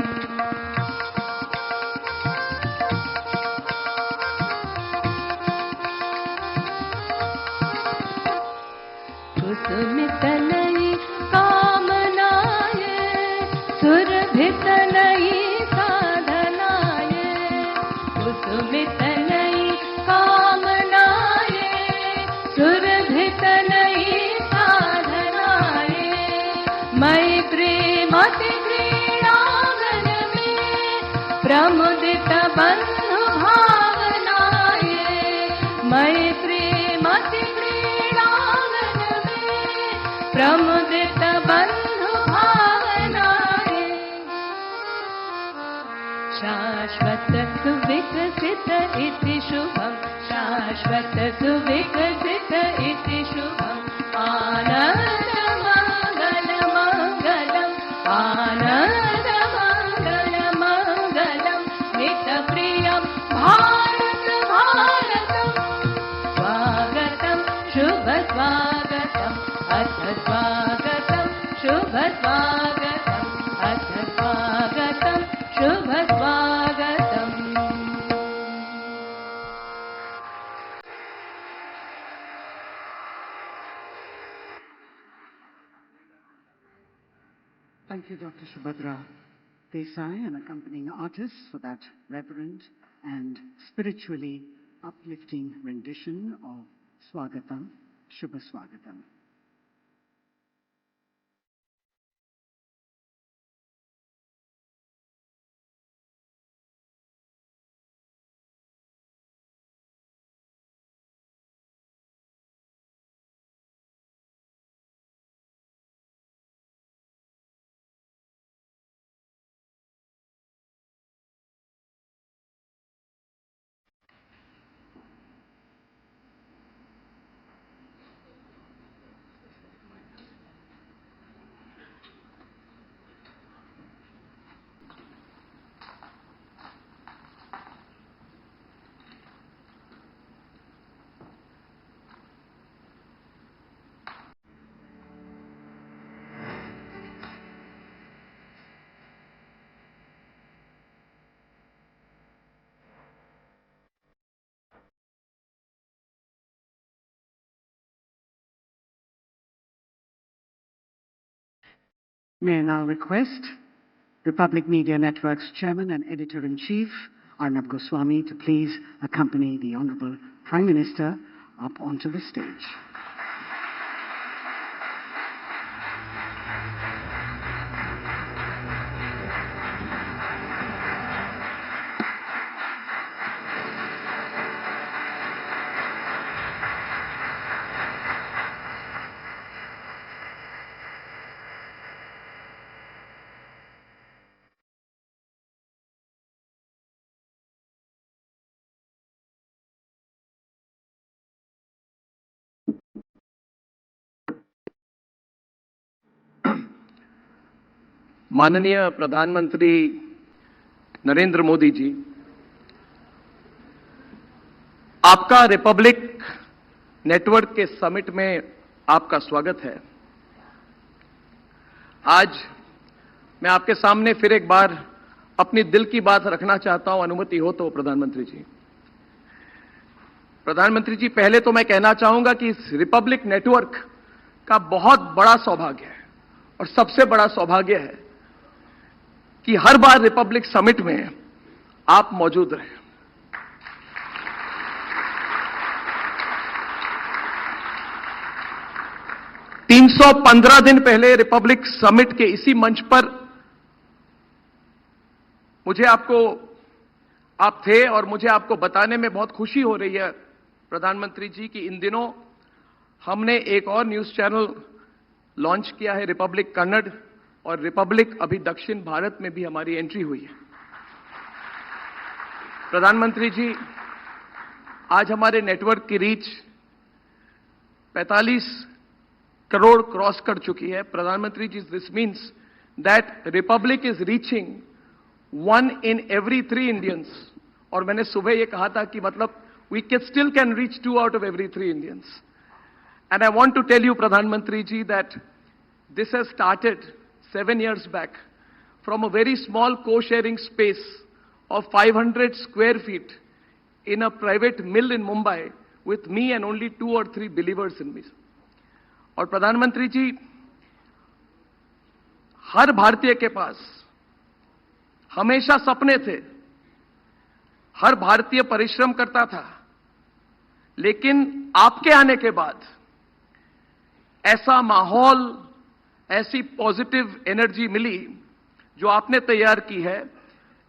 कुसुमितनयि कामनाय सुरभितनयि साधनाय कुसुमितनयि कामनाय सुरभितनयि साधनाय मयि प्रेमति क्रीडांगन में प्रमुदित बंधु भावनाय मयि प्रेमति प्रमुदित बंधु भावनाय शाश्वत सुविकसित इति शुभम् शाश्वत सुविकसित इति शुभम् आनन्दमङ्गलमङ्गलम् आनन्दमङ्गलमङ्गलम् नितप्रियं भारत भारतम् स्वागतं शुभ स्वागतम् अथ स्वागतं शुभ स्वागतम् अथ स्वागतं शुभ स्वागतम् Thank you, Dr. Subhadra Desai and accompanying artists for that reverent and spiritually uplifting rendition of Swagatam, Shubha Swagatam. May I now request Republic Media Network's Chairman and Editor-in-Chief, Arnab Goswami, to please accompany the Honorable Prime Minister up onto the stage. माननीय प्रधानमंत्री नरेंद्र मोदी जी, आपका Republic network के summit में आपका स्वागत है। आज मैं आपके सामने फिर एक बार अपनी दिल की बात रखना चाहता हूं, अनुमति हो तो प्रधानमंत्री जी। प्रधानमंत्री जी, पहले तो मैं कहना चाहूंगा कि इस रिपब्लिक नेटवर्क का बहुत बड़ा सौभाग्य है और सबसे बड़ा सौभाग्य है कि हर बार रिपब्लिक समिट में आप मौजूद रहे। तीन 315 दिन पहले रिपब्लिक समिट के इसी मंच पर आप थे और मुझे आपको बताने में बहुत खुशी हो रही है प्रधानमंत्री जी कि इन दिनों हमने एक और न्यूज चैनल लॉन्च किया है, रिपब्लिक कन्नड़, और रिपब्लिक अभी दक्षिण भारत में भी हमारी एंट्री हुई है। प्रधानमंत्री जी, आज हमारे नेटवर्क की रीच 45 करोड़ क्रॉस कर चुकी है। प्रधानमंत्री ji, this means that Republic is reaching 1 in every 3 Indians. और मैंने सुबह ये कहा था कि मतलब we still can reach 2 out of every 3 Indians. And I want to tell you, Pradhan Mantri ji, that this has started 7 years back from a very small co-sharing space of 500 square feet in a private mill in Mumbai with me and only 2 or 3 believers in me. और प्रधानमंत्री जी, हर भारतीय के पास हमेशा सपने थे, हर भारतीय परिश्रम करता था, लेकिन आपके आने के बाद ऐसा माहौल, ऐसी पॉजिटिव एनर्जी मिली जो आपने तैयार की है।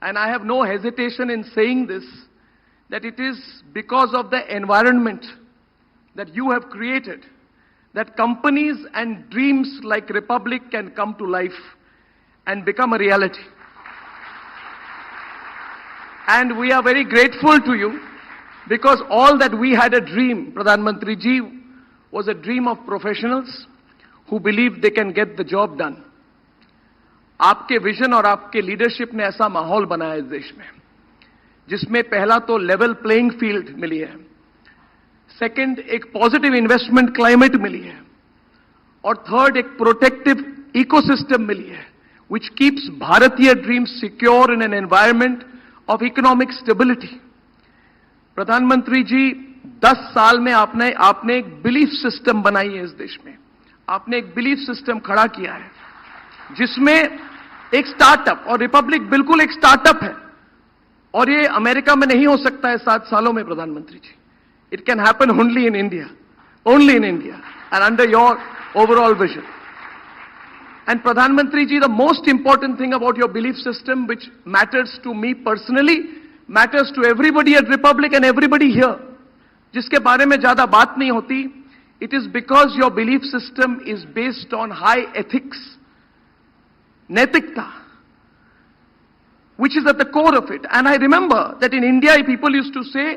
And I have no hesitation in saying this that it is because of the environment that you have created that companies and dreams like Republic can come to life and become a reality. And we are very grateful to you because all that we had a dream, Pradhan Mantri ji, was a dream of professionals who believe they can get the job done. आपके vision और आपके leadership ने ऐसा माहौल बनाया इस देश में जिसमें पहला तो लेवल प्लेइंग फील्ड मिली है, सेकंड एक पॉजिटिव इन्वेस्टमेंट क्लाइमेट मिली है, और थर्ड एक प्रोटेक्टिव इकोसिस्टम मिली है which keeps भारतीय dreams secure in an environment of economic stability. प्रधानमंत्री जी, 10 साल में आपने एक बिलीफ सिस्टम बनाई है इस देश में। आपने एक बिलीफ सिस्टम खड़ा किया है जिसमें एक स्टार्टअप, और रिपब्लिक बिल्कुल एक स्टार्टअप है, और ये अमेरिका में नहीं हो सकता है 7 सालों में प्रधानमंत्री ji. It can happen only in India and under your overall vision. And Pradhan Mantri ji, the most important thing about your belief system, which matters to me personally, matters to everybody at Republic and everybody here, जिसके बारे में ज्यादा बात नहीं होती, it is because your belief system is based on high ethics, naitikta, which is at the core of it. And I remember that in India, people used to say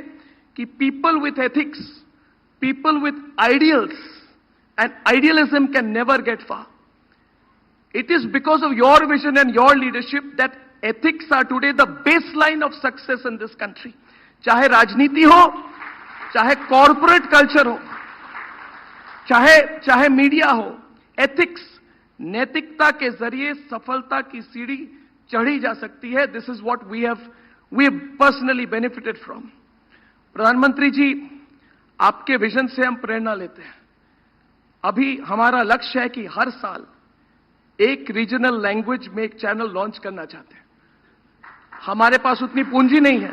कि people with ethics, people with ideals and idealism can never get far. It is because of your vision and your leadership that ethics are today the baseline of success in this country. चाहे राजनीति हो, चाहे corporate culture हो, चाहे media हो, ethics, नैतिकता के जरिए सफलता की सीढ़ी चढ़ी जा सकती है। This is what we have personally benefited from. प्रधानमंत्री जी, आपके विजन से हम प्रेरणा लेते हैं। अभी हमारा लक्ष्य है कि हर साल एक रीजनल लैंग्वेज में एक चैनल लॉन्च करना चाहते हैं। हमारे पास उतनी पूंजी नहीं है,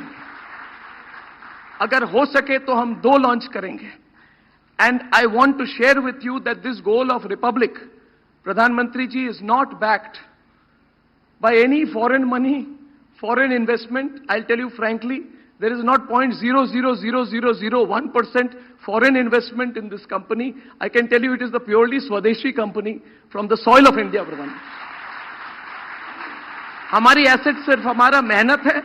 अगर हो सके तो हम 2 लॉन्च करेंगे। And I want to share with you that this goal of Republic, प्रधानमंत्री ji, is not backed by any foreign money, foreign investment. I tell you frankly, there is not 0.00001% foreign investment in this company. I can tell you it is the purely Swadeshi company from the soil of India, Pradhan. हमारी asset सिर्फ हमारा मेहनत है,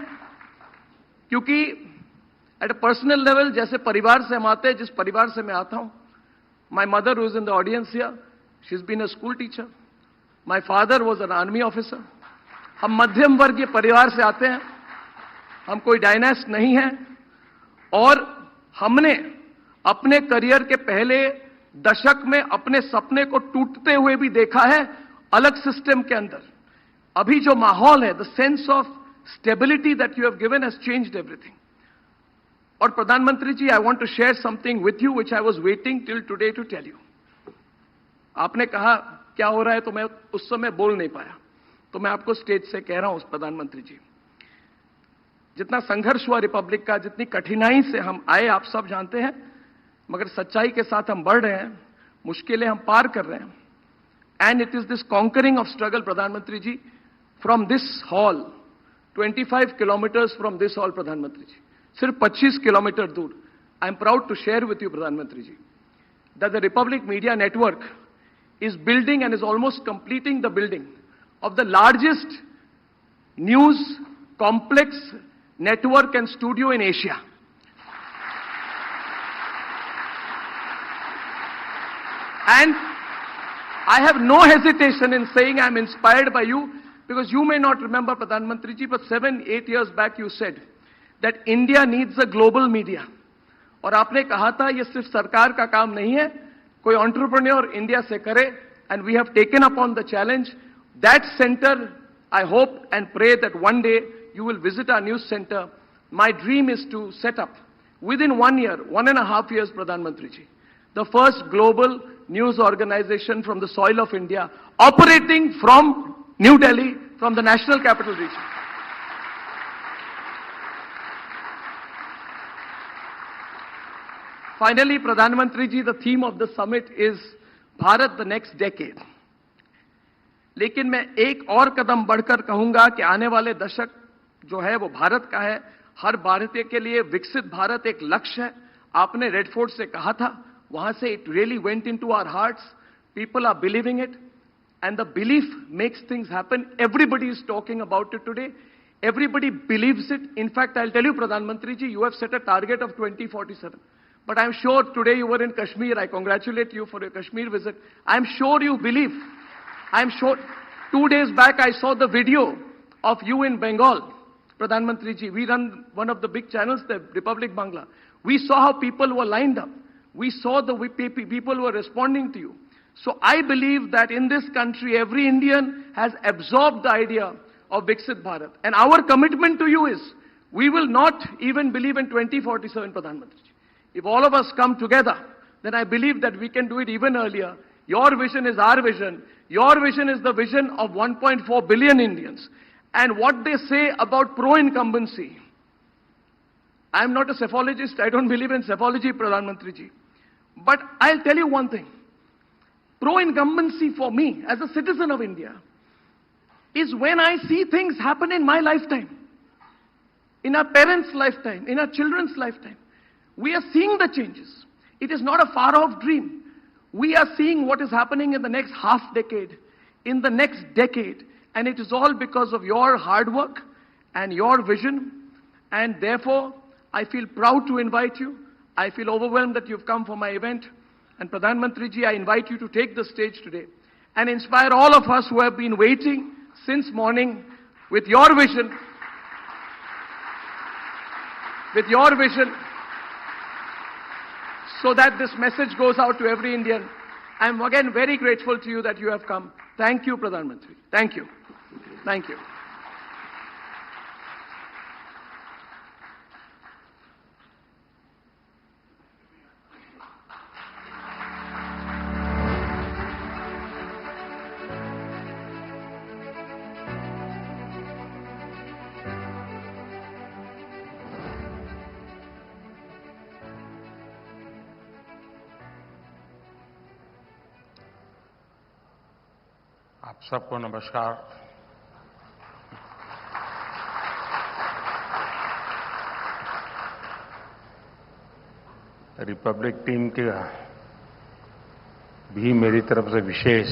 क्योंकि at a personal level, जैसे परिवार से हम आते हैं, जिस परिवार से मैं आता हूं, my mother was in the audience here, she is been a school teacher, my father was an army officer. हम मध्यम वर्गीय परिवार से आते हैं, हम कोई डायनेस्ट नहीं है, और हमने अपने करियर के पहले दशक में अपने सपने को टूटते हुए भी देखा है अलग सिस्टम के अंदर। अभी जो माहौल है, the sense of stability that you have given has changed everything. और प्रधानमंत्री ji, I want to share something with you which I was waiting till today to tell you. आपने कहा क्या हो रहा है, तो मैं उस समय बोल नहीं पाया, तो मैं आपको स्टेज से कह रहा हूं, प्रधानमंत्री जी, जितना संघर्ष हुआ रिपब्लिक का, जितनी कठिनाई से हम आए, आप सब जानते हैं, मगर सच्चाई के साथ हम बढ़ रहे हैं, मुश्किलें हम पार कर रहे हैं। And it is this conquering of struggle, प्रधानमंत्री ji, from this hall, 25 kilometres from this hall, प्रधानमंत्री जी, सिर्फ 25 किलोमीटर दूर, I am proud to share with you, प्रधानमंत्री ji, that the Republic media network is building and is almost completing the building of the largest news complex network and studio in Asia. And I have no hesitation in saying I'm inspired by you, because you may not remember, Pradhan Mantri ji, but 7-8 years back you said that India needs a global media. और आपने कहा था ये सिर्फ सरकार का काम नहीं है, कोई एंटरप्रेन्योर इंडिया से करे, and we have taken upon the challenge. That center, I hope and pray that one day you will visit our news center. My dream is to set up within 1 year, 1.5 years, Pradhan Mantri ji, the first global news organization from the soil of India, operating from New Delhi, from the National Capital Region. Finally, Pradhan Mantri ji, the theme of the summit is Bharat the next decade. लेकिन मैं एक और कदम बढ़कर कहूंगा कि आने वाले दशक जो है वो भारत का है, हर भारतीय के लिए विकसित भारत एक लक्ष्य है. आपने रेड फोर्ट से कहा था, वहां से it really went into our hearts. People are believing it, and the belief makes things happen. Everybody is talking about it today. Everybody believes it. In fact, I'll tell you, Pradhan Mantri ji, you have set a target of 2047. But I'm sure today you were in Kashmir. I congratulate you for your Kashmir visit. I'm sure you believe. I'm sure 2 days back I saw the video of you in Bengal, Pradhan Mantri ji. We run one of the big channels, the Republic Bangla. We saw how people were lined up. We saw the way people were responding to you. So I believe that in this country, every Indian has absorbed the idea of Viksit Bharat. And our commitment to you is, we will not even believe in 2047, Pradhan Mantri ji. If all of us come together, then I believe that we can do it even earlier. Your vision is our vision. Your vision is the vision of 1.4 billion Indians. And what they say about pro-incumbency, I'm not a psephologist. I don't believe in psephology, Pradhan Mantri ji. But I'll tell you one thing. Pro-incumbency for me, as a citizen of India, is when I see things happen in my lifetime, in our parents' lifetime, in our children's lifetime. We are seeing the changes. It is not a far-off dream. We are seeing what is happening in the next half decade, in the next decade, and it is all because of your hard work and your vision. And therefore, I feel proud to invite you. I feel overwhelmed that you've come for my event. And Pradhan Mantri ji, I invite you to take the stage today and inspire all of us who have been waiting since morning with your vision, so that this message goes out to every Indian. I'm again very grateful to you that you have come. Thank you, Pradhan Mantri. Thank you. Thank you. आप सबको नमस्कार. Republic team के भी मेरी तरफ से विशेष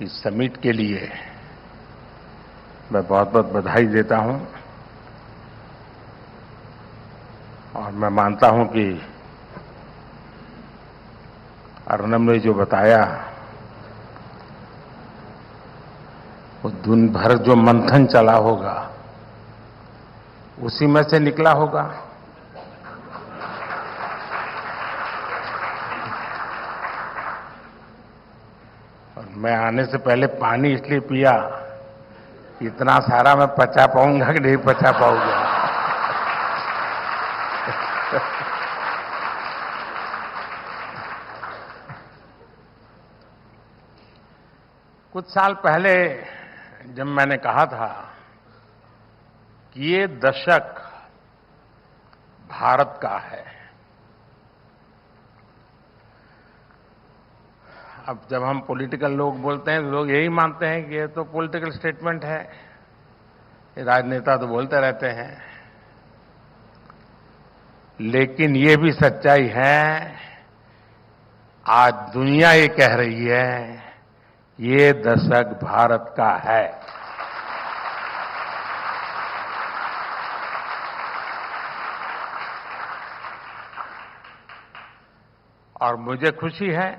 इस summit के लिए मैं बहुत बहुत बधाई देता हूं. और मैं मानता हूं कि अर्नब ने जो बताया, वो दिन भर जो मंथन चला होगा उसी में से निकला होगा. और मैं आने से पहले पानी इसलिए पिया, इतना सारा मैं पचा पाऊंगा कि नहीं पचा पाऊंगा. कुछ साल पहले जब मैंने कहा था कि ये दशक भारत का है, अब जब हम पॉलिटिकल लोग बोलते हैं तो लोग यही मानते हैं कि ये तो पॉलिटिकल स्टेटमेंट है, ये राजनेता तो बोलते रहते हैं. लेकिन ये भी सच्चाई है, आज दुनिया ये कह रही है ये दशक भारत का है. और मुझे खुशी है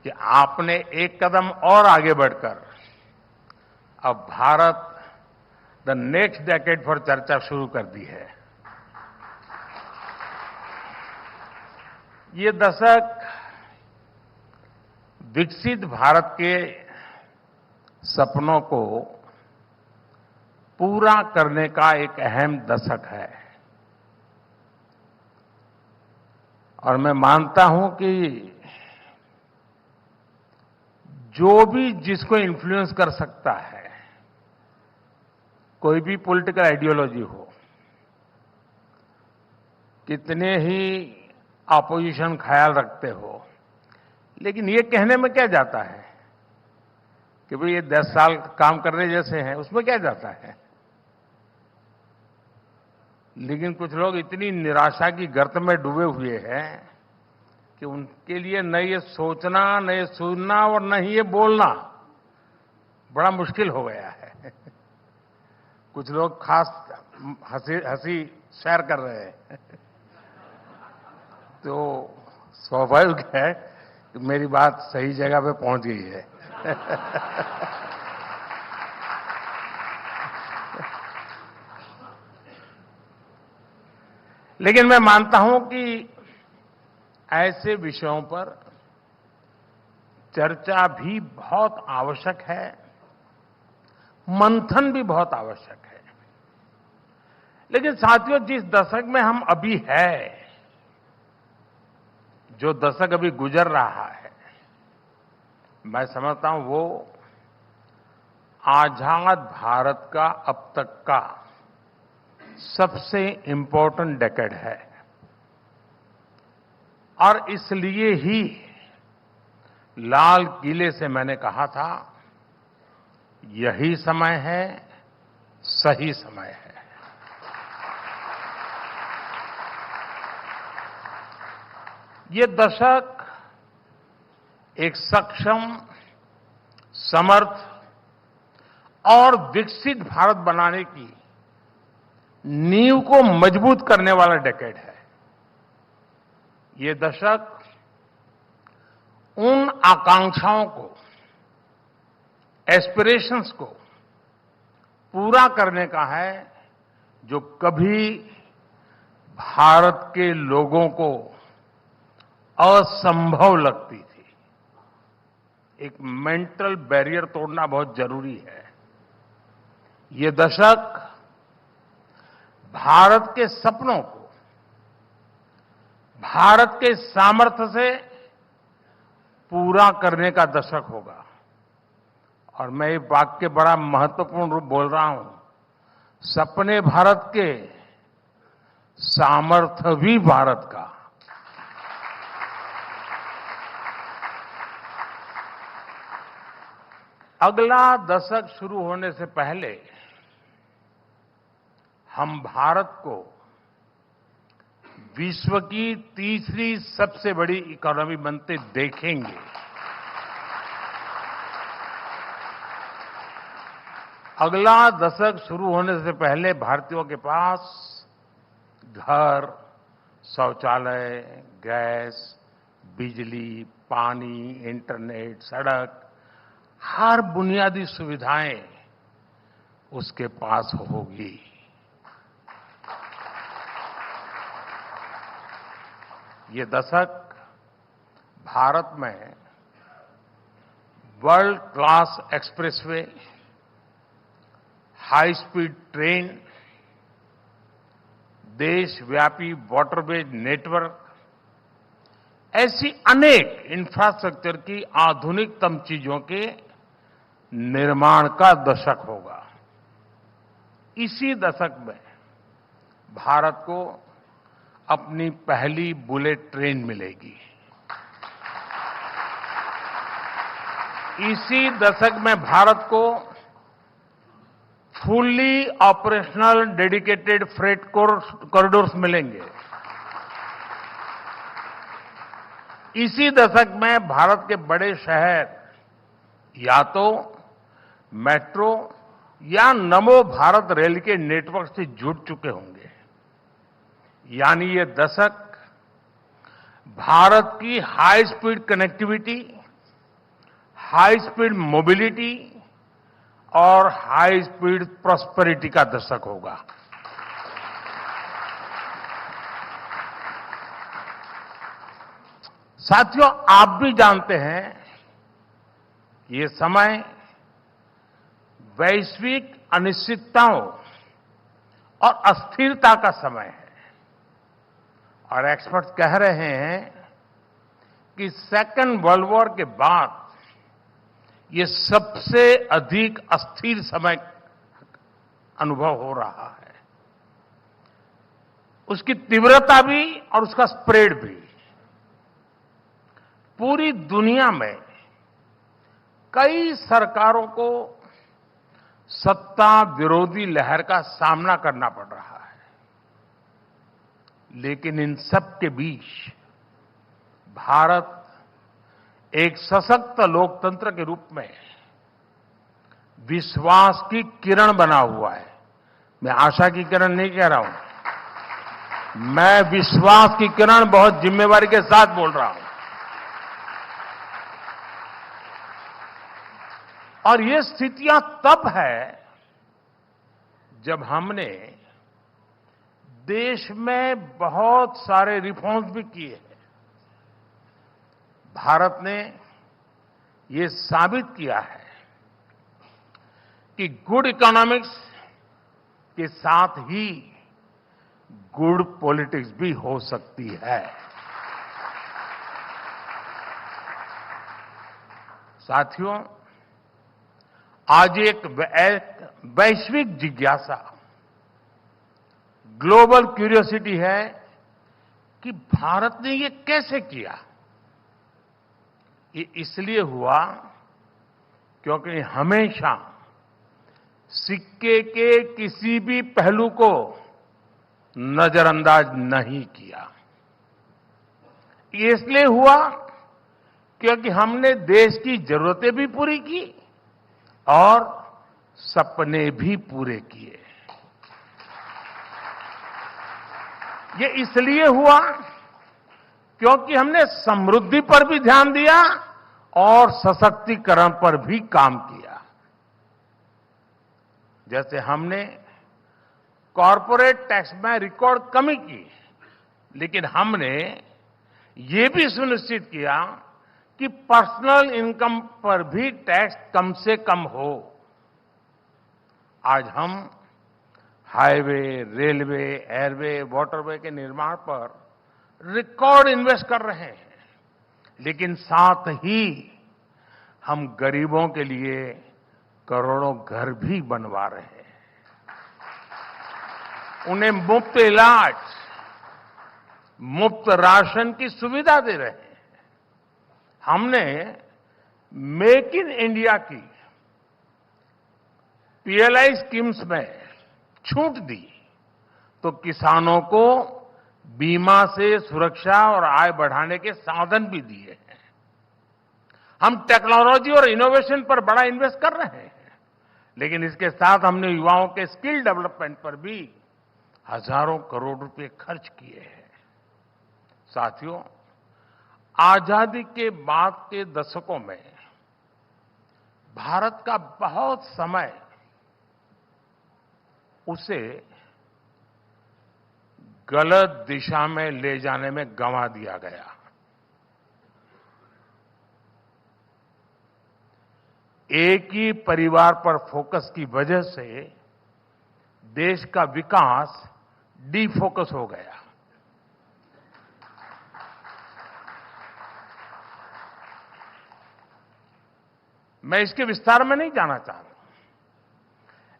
कि आपने एक कदम और आगे बढ़कर अब Bharat the next decade for चर्चा शुरू कर दी है। ये दशक विकसित भारत के सपनों को पूरा करने का एक अहम दशक है और मैं मानता हूं कि जो भी जिसको इन्फ्लुएंस कर सकता है, कोई भी पॉलिटिकल आइडियोलॉजी हो, कितने ही अपोजिशन ख्याल रखते हो, लेकिन ये कहने में क्या जाता है कि भाई ये 10 साल काम करने जैसे हैं, उसमें क्या जाता है। लेकिन कुछ लोग इतनी निराशा की गर्त में डूबे हुए हैं कि उनके लिए न ये सोचना, न ये सुनना और न ही ये बोलना बड़ा मुश्किल हो गया है। कुछ लोग खास हंसी शेयर कर रहे हैं तो स्वाभाविक है कि मेरी बात सही जगह पे पहुंच गई है। लेकिन मैं मानता हूं कि ऐसे विषयों पर चर्चा भी बहुत आवश्यक है, मंथन भी बहुत आवश्यक है। लेकिन साथियों, जिस दशक में हम अभी है, जो दशक अभी गुजर रहा है, मैं समझता हूं वो आजाद भारत का अब तक का सबसे इंपॉर्टेंट डेकेड है और इसलिए ही लाल किले से मैंने कहा था, यही समय है, सही समय है। ये दशक एक सक्षम, समर्थ और विकसित भारत बनाने की नींव को मजबूत करने वाला डेकेड है। ये दशक उन आकांक्षाओं को, एस्पिरेशंस को पूरा करने का है जो कभी भारत के लोगों को असंभव लगती थी। एक मेंटल बैरियर तोड़ना बहुत जरूरी है। ये दशक भारत के सपनों को, भारत के सामर्थ्य से पूरा करने का दशक होगा और मैं ये वाक्य बड़ा महत्वपूर्ण रूप बोल रहा हूं, सपने भारत के, सामर्थ्य भी भारत का। अगला दशक शुरू होने से पहले हम भारत को विश्व की तीसरी सबसे बड़ी इकोनॉमी बनते देखेंगे। अगला दशक शुरू होने से पहले भारतीयों के पास घर, शौचालय, गैस, बिजली, पानी, इंटरनेट, सड़क, हर बुनियादी सुविधाएं उसके पास होगी। ये दशक भारत में world class expressway, high speed train, देशव्यापी वाटरवेज नेटवर्क, ऐसी अनेक इंफ्रास्ट्रक्चर की आधुनिकतम चीजों के निर्माण का दशक होगा। इसी दशक में भारत को अपनी पहली बुलेट ट्रेन मिलेगी। इसी दशक में भारत को fully operational dedicated freight corridors मिलेंगे। इसी दशक में भारत के बड़े शहर या तो मेट्रो या नमो भारत रेल के नेटवर्क से जुड़ चुके होंगे। यानी ये दशक भारत की high speed connectivity, high speed mobility और हाई स्पीड प्रॉस्पेरिटी का दशक होगा। साथियों, आप भी जानते हैं कि ये समय वैश्विक अनिश्चितताओं और अस्थिरता का समय है और एक्सपर्ट्स कह रहे हैं कि सेकेंड वर्ल्ड वॉर के बाद ये सबसे अधिक अस्थिर समय अनुभव हो रहा है, उसकी तीव्रता भी और उसका स्प्रेड भी। पूरी दुनिया में कई सरकारों को सत्ता विरोधी लहर का सामना करना पड़ रहा है, लेकिन इन सब के बीच भारत एक सशक्त लोकतंत्र के रूप में विश्वास की किरण बना हुआ है। मैं आशा की किरण नहीं कह रहा हूं, मैं विश्वास की किरण बहुत जिम्मेवारी के साथ बोल रहा हूं। और ये स्थितियां तब है जब हमने देश में बहुत सारे रिफॉर्म्स भी किए हैं। भारत ने ये साबित किया है कि गुड इकोनॉमिक्स के साथ ही गुड पॉलिटिक्स भी हो सकती है। साथियों, आज एक वैश्विक जिज्ञासा, ग्लोबल क्यूरियोसिटी है कि भारत ने ये कैसे किया। ये इसलिए हुआ क्योंकि हमेशा सिक्के के किसी भी पहलू को नजरअंदाज नहीं किया। ये इसलिए हुआ क्योंकि हमने देश की जरूरतें भी पूरी की और सपने भी पूरे किए। ये इसलिए हुआ क्योंकि हमने समृद्धि पर भी ध्यान दिया और सशक्तिकरण पर भी काम किया। जैसे हमने कॉरपोरेट टैक्स में रिकॉर्ड कमी की, लेकिन हमने ये भी सुनिश्चित किया कि पर्सनल इनकम पर भी टैक्स कम से कम हो। आज हम हाईवे, रेलवे, एयरवे, वाटरवे के निर्माण पर रिकॉर्ड इन्वेस्ट कर रहे हैं, लेकिन साथ ही हम गरीबों के लिए करोड़ों घर भी बनवा रहे हैं, उन्हें मुफ्त इलाज, मुफ्त राशन की सुविधा दे रहे हैं। हमने मेक इन इंडिया की पीएलआई स्कीम्स में छूट दी तो किसानों को बीमा से सुरक्षा और आय बढ़ाने के साधन भी दिए हैं। हम टेक्नोलॉजी और इनोवेशन पर बड़ा इन्वेस्ट कर रहे हैं, लेकिन इसके साथ हमने युवाओं के स्किल डेवलपमेंट पर भी हजारों करोड़ रुपए खर्च किए हैं। साथियों, आजादी के बाद के दशकों में भारत का बहुत समय उसे गलत दिशा में ले जाने में गंवा दिया गया। एक ही परिवार पर फोकस की वजह से देश का विकास डिफोकस हो गया। मैं इसके विस्तार में नहीं जाना चाहता,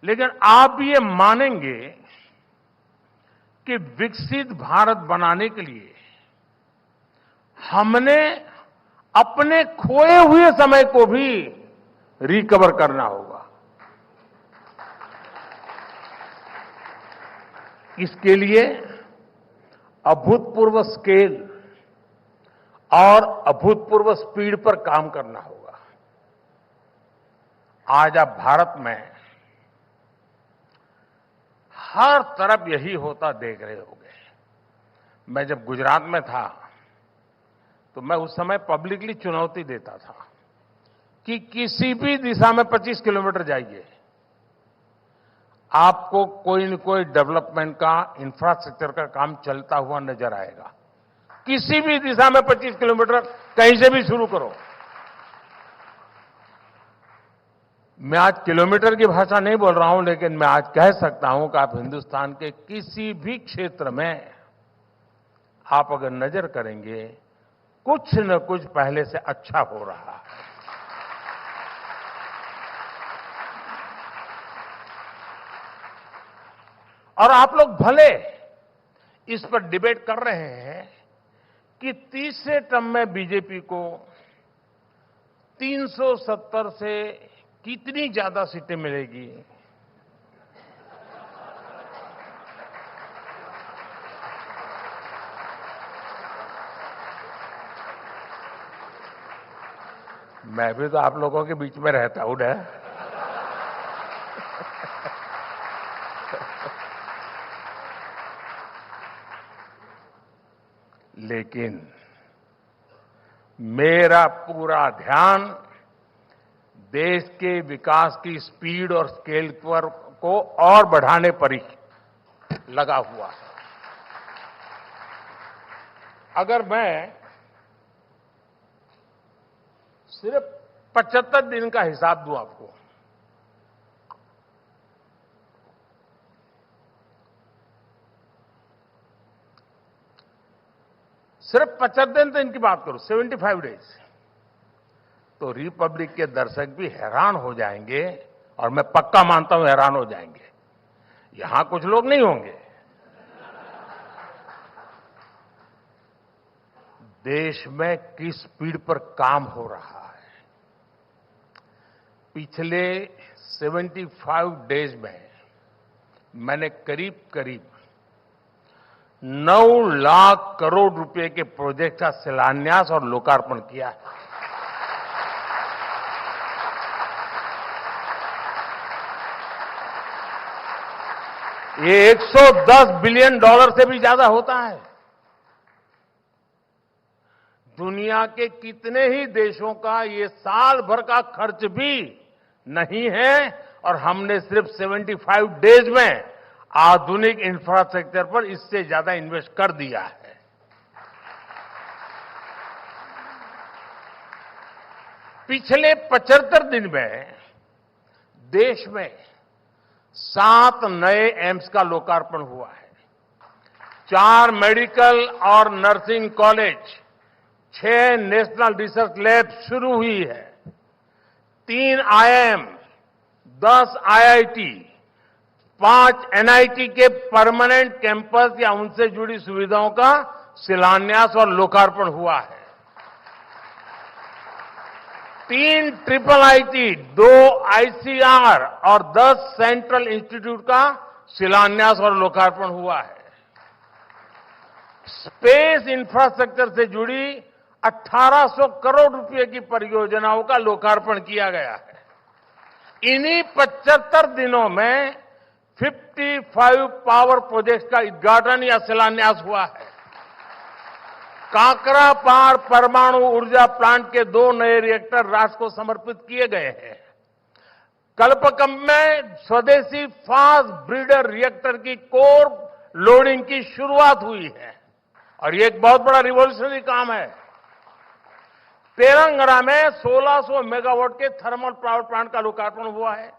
लेकिन आप ये मानेंगे कि विकसित भारत बनाने के लिए हमने अपने खोए हुए समय को भी रिकवर करना होगा। इसके लिए अभूतपूर्व स्केल और अभूतपूर्व स्पीड पर काम करना होगा। आज आप भारत में हर तरफ यही होता देख रहे होंगे। मैं जब गुजरात में था तो मैं उस समय पब्लिकली चुनौती देता था कि किसी भी दिशा में 25 किलोमीटर जाइए, आपको कोई न कोई डेवलपमेंट का, इंफ्रास्ट्रक्चर का काम चलता हुआ नजर आएगा। किसी भी दिशा में 25 किलोमीटर कहीं से भी शुरू करो। मैं आज किलोमीटर की भाषा नहीं बोल रहा हूं, लेकिन मैं आज कह सकता हूं कि आप हिंदुस्तान के किसी भी क्षेत्र में आप अगर नजर करेंगे, कुछ न कुछ पहले से अच्छा हो रहा है। और आप लोग भले इस पर डिबेट कर रहे हैं कि तीसरे टर्म में बीजेपी को 370 से कितनी ज्यादा सीटें मिलेगी। मैं भी तो आप लोगों के बीच में रहता हूं ना। लेकिन मेरा पूरा ध्यान देश के विकास की स्पीड और स्केल पर को और बढ़ाने पर ही लगा हुआ है। अगर मैं सिर्फ 75 दिन का हिसाब दूं आपको, सिर्फ 75 दिन की बात करूं, 75 डेज, तो रिपब्लिक के दर्शक भी हैरान हो जाएंगे, और मैं पक्का मानता हूं हैरान हो जाएंगे। यहां कुछ लोग नहीं होंगे। देश में किस स्पीड पर काम हो रहा है। पिछले 75 डेज में मैंने करीब करीब 9 लाख करोड़ रुपए के प्रोजेक्ट का शिलान्यास और लोकार्पण किया है। ये $110 बिलियन से भी ज्यादा होता है। दुनिया के कितने ही देशों का ये साल भर का खर्च भी नहीं है, और हमने सिर्फ 75 डेज में आधुनिक इंफ्रास्ट्रक्चर पर इससे ज्यादा इन्वेस्ट कर दिया है। पिछले 75 दिन में देश में 7 नए एम्स का लोकार्पण हुआ है, 4 मेडिकल और nursing college, 6 national research lab शुरू हुई है, 3 IIM, 10 IIT, 5 NIT के परमानेंट कैंपस या उनसे जुड़ी सुविधाओं का शिलान्यास और लोकार्पण हुआ है, 3 IIIT, 2 ICR और 10 सेंट्रल इंस्टीट्यूट का शिलान्यास और लोकार्पण हुआ है। स्पेस इंफ्रास्ट्रक्चर से जुड़ी 1800 करोड़ रुपए की परियोजनाओं का लोकार्पण किया गया है। इन्हीं 75 दिनों में 55 पावर प्रोजेक्ट्स का उद्घाटन या शिलान्यास हुआ है। काकरापार परमाणु ऊर्जा प्लांट के 2 नए रिएक्टर राष्ट्र को समर्पित किए गए हैं। कल्पकम में स्वदेशी फास्ट ब्रीडर रिएक्टर की कोर लोडिंग की शुरुआत हुई है, और ये एक बहुत बड़ा रिवॉल्यूशनरी काम है। तेलंगाना में 1600 मेगावाट के थर्मल पावर प्लांट का लोकार्पण हुआ है।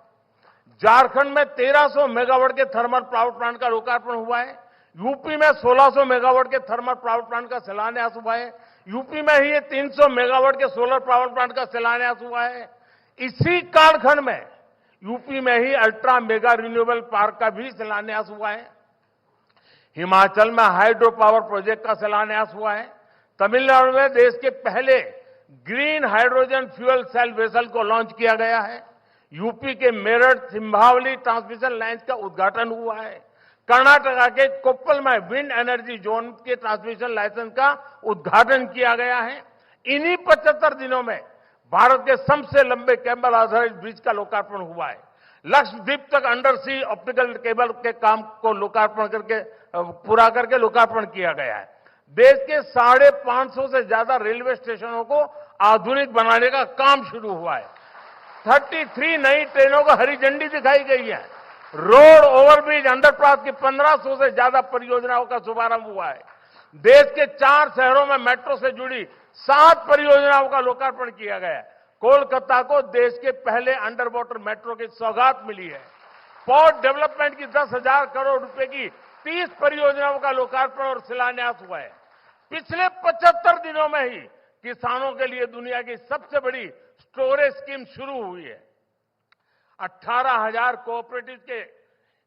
झारखंड में 1300 मेगावाट के थर्मल पावर प्लांट का लोकार्पण हुआ है। यूपी में 1600 मेगावाट के थर्मल पावर प्लांट का शिलान्यास हुआ है। यूपी में ही 300 मेगावाट के सोलर पावर प्लांट का शिलान्यास हुआ है। इसी कालखंड में यूपी में ही अल्ट्रा मेगा रिन्यूएबल पार्क का भी शिलान्यास हुआ है। हिमाचल में हाइड्रो पावर प्रोजेक्ट का शिलान्यास हुआ है। तमिलनाडु में देश के पहले green hydrogen fuel cell vessel को लॉन्च किया गया है। यूपी के मेरठ सिंभावली ट्रांसमिशन लाइन का उद्घाटन हुआ है। कर्नाटका के कोप्पल में विंड एनर्जी जोन के ट्रांसमिशन लाइसेंस का उद्घाटन किया गया है। इन्हीं 75 दिनों में भारत के सबसे लंबे केबल आधारित ब्रिज का लोकार्पण हुआ है। लक्षद्वीप तक अंडर सी ऑप्टिकल केबल के काम को लोकार्पण करके पूरा करके लोकार्पण किया गया है। देश के 550 से ज्यादा रेलवे स्टेशनों को आधुनिक बनाने का काम शुरू हुआ है। 33 नई ट्रेनों को हरी झंडी दिखाई गई है। रोड, ओवरब्रिज, अंडरपास की 1500 से ज्यादा परियोजनाओं का शुभारंभ हुआ है। देश के 4 शहरों में मेट्रो से जुड़ी 7 परियोजनाओं का लोकार्पण किया गया है। कोलकाता को देश के पहले अंडर वाटर मेट्रो की सौगात मिली है। पोर्ट डेवलपमेंट की 10,000 करोड़ रुपए की 30 परियोजनाओं का लोकार्पण और शिलान्यास हुआ है। पिछले 75 दिनों में ही किसानों के लिए दुनिया की सबसे बड़ी स्टोरेज स्कीम शुरू हुई है। 18,000 कोऑपरेटिव के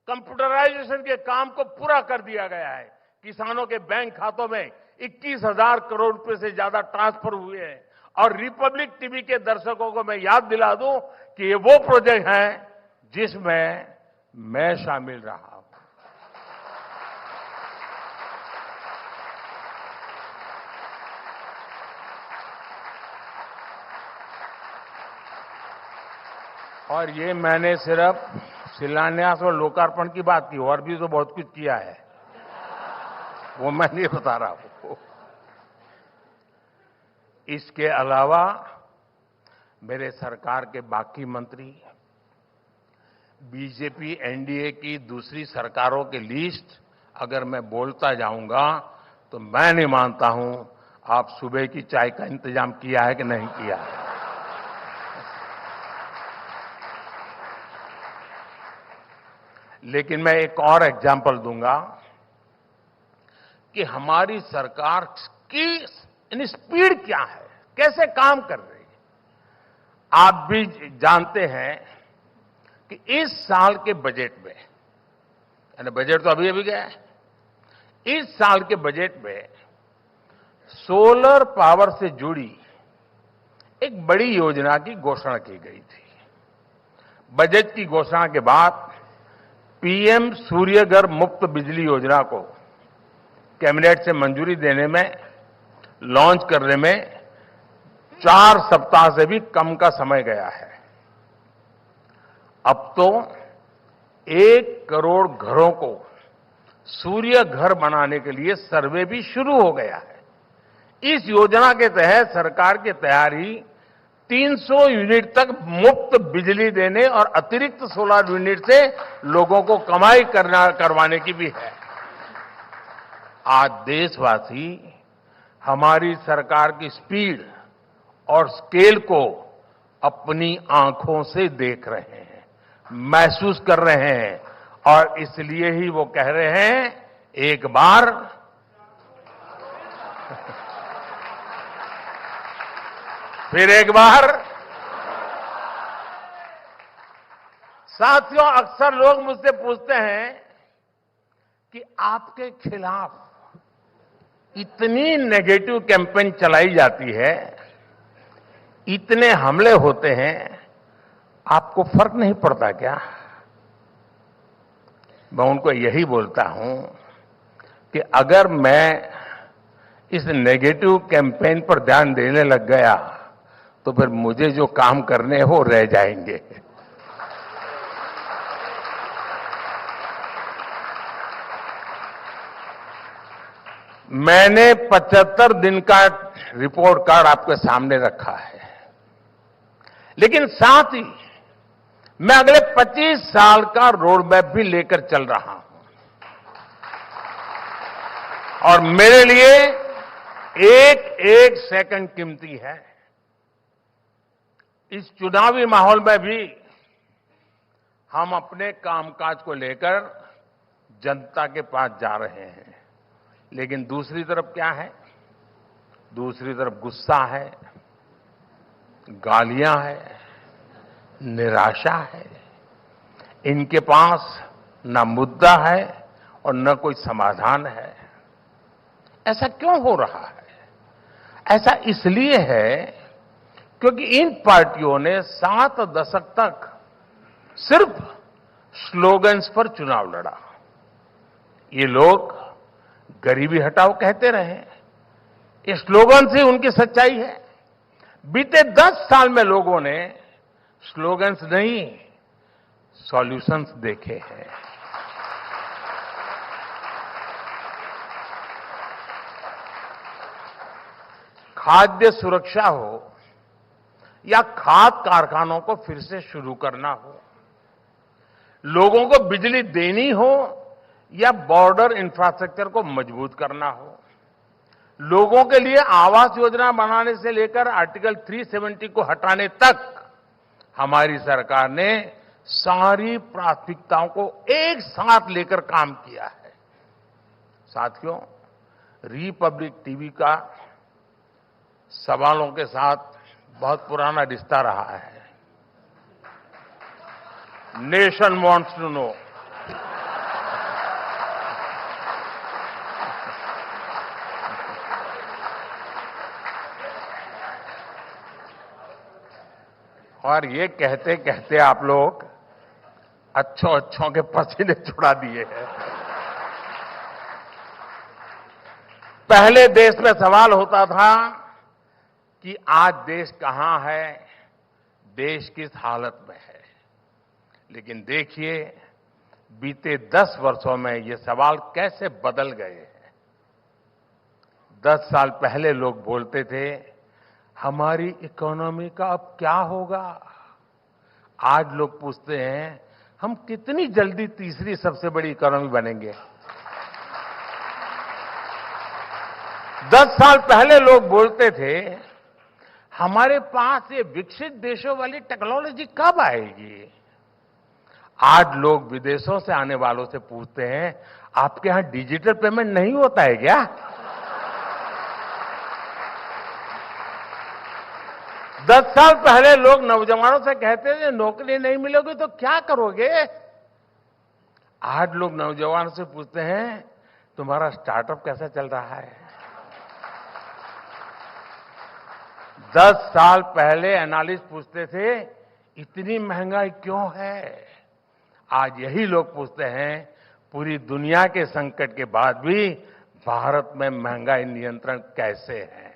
कंप्यूटराइजेशन के काम को पूरा कर दिया गया है। किसानों के बैंक खातों में 21,000 करोड़ रुपए से ज्यादा ट्रांसफर हुए हैं। और रिपब्लिक टीवी के दर्शकों को मैं याद दिला दूं कि ये वो प्रोजेक्ट हैं जिसमें मैं शामिल रहा हूं। और ये मैंने सिर्फ शिलान्यास और लोकार्पण की बात की, और भी तो बहुत कुछ किया है, वो मैं नहीं बता रहा हूं। इसके अलावा मेरे सरकार के बाकी मंत्री, बीजेपी एनडीए की दूसरी सरकारों की लिस्ट अगर मैं बोलता जाऊंगा तो मैं नहीं मानता हूं आप सुबह की चाय का इंतजाम किया है कि नहीं किया है। लेकिन मैं एक और एग्जाम्पल दूंगा कि हमारी सरकार की स्पीड क्या है, कैसे काम कर रही है। आप भी जानते हैं कि इस साल के बजट में, यानी बजट तो अभी गया है, इस साल के बजट में सोलर पावर से जुड़ी एक बड़ी योजना की घोषणा की गई थी। बजट की घोषणा के बाद पीएम सूर्यघर मुफ्त बिजली योजना को कैबिनेट से मंजूरी देने में, लॉन्च करने में 4 सप्ताह से भी कम का समय गया है। अब तो 1 करोड़ घरों को सूर्य घर बनाने के लिए सर्वे भी शुरू हो गया है। इस योजना के तहत सरकार की तैयारी 300 यूनिट तक मुफ्त बिजली देने और अतिरिक्त सोलर यूनिट से लोगों को कमाई करवाने की भी है। आज देशवासी हमारी सरकार की स्पीड और स्केल को अपनी आंखों से देख रहे हैं, महसूस कर रहे हैं, और इसलिए ही वो कह रहे हैं एक बार फिर एक बार। साथियों, अक्सर लोग मुझसे पूछते हैं कि आपके खिलाफ इतनी नेगेटिव कैंपेन चलाई जाती है, इतने हमले होते हैं, आपको फर्क नहीं पड़ता क्या? मैं उनको यही बोलता हूं कि अगर मैं इस नेगेटिव कैंपेन पर ध्यान देने लग गया तो फिर मुझे जो काम करने हैं वो रह जाएंगे। मैंने 75 दिन का रिपोर्ट कार्ड आपके सामने रखा है, लेकिन साथ ही मैं अगले 25 साल का रोड मैप भी लेकर चल रहा हूं। और मेरे लिए एक एक सेकंड कीमती है। इस चुनावी माहौल में भी हम अपने कामकाज को लेकर जनता के पास जा रहे हैं, लेकिन दूसरी तरफ क्या है? दूसरी तरफ गुस्सा है, गालियां है, निराशा है। इनके पास न मुद्दा है और न कोई समाधान है। ऐसा क्यों हो रहा है? ऐसा इसलिए है क्योंकि इन पार्टियों ने 7 दशक तक सिर्फ स्लोगन्स पर चुनाव लड़ा। ये लोग गरीबी हटाओ कहते रहे, ये स्लोगन से उनकी सच्चाई है। बीते 10 साल में लोगों ने स्लोगन्स नहीं, सॉल्यूशंस देखे हैं। . खाद्य सुरक्षा हो या खाद कारखानों को फिर से शुरू करना हो, लोगों को बिजली देनी हो या बॉर्डर इंफ्रास्ट्रक्चर को मजबूत करना हो, लोगों के लिए आवास योजना बनाने से लेकर आर्टिकल 370 को हटाने तक हमारी सरकार ने सारी प्राथमिकताओं को एक साथ लेकर काम किया है। साथियों, रिपब्लिक टीवी का सवालों के साथ बहुत पुराना रिश्ता रहा है। Nation wants to know. और ये कहते कहते आप लोग अच्छों के पसीने छुड़ा दिए हैं। पहले देश में सवाल होता था कि आज देश कहां है, देश किस हालत में है। लेकिन देखिए, बीते 10 वर्षों में ये सवाल कैसे बदल गए हैं। 10 साल पहले लोग बोलते थे हमारी इकोनॉमी का अब क्या होगा। आज लोग पूछते हैं हम कितनी जल्दी तीसरी सबसे बड़ी इकोनॉमी बनेंगे। 10 साल पहले लोग बोलते थे हमारे पास ये विकसित देशों वाली टेक्नोलॉजी कब आएगी। आज लोग विदेशों से आने वालों से पूछते हैं आपके यहां डिजिटल पेमेंट नहीं होता है क्या। 10 साल पहले लोग नौजवानों से कहते थे नौकरी नहीं मिलेगी तो क्या करोगे। आज लोग नौजवानों से पूछते हैं तुम्हारा स्टार्टअप कैसा चल रहा है। 10 साल पहले एनालिस्ट पूछते थे इतनी महंगाई क्यों है। आज यही लोग पूछते हैं पूरी दुनिया के संकट के बाद भी भारत में महंगाई नियंत्रण कैसे है।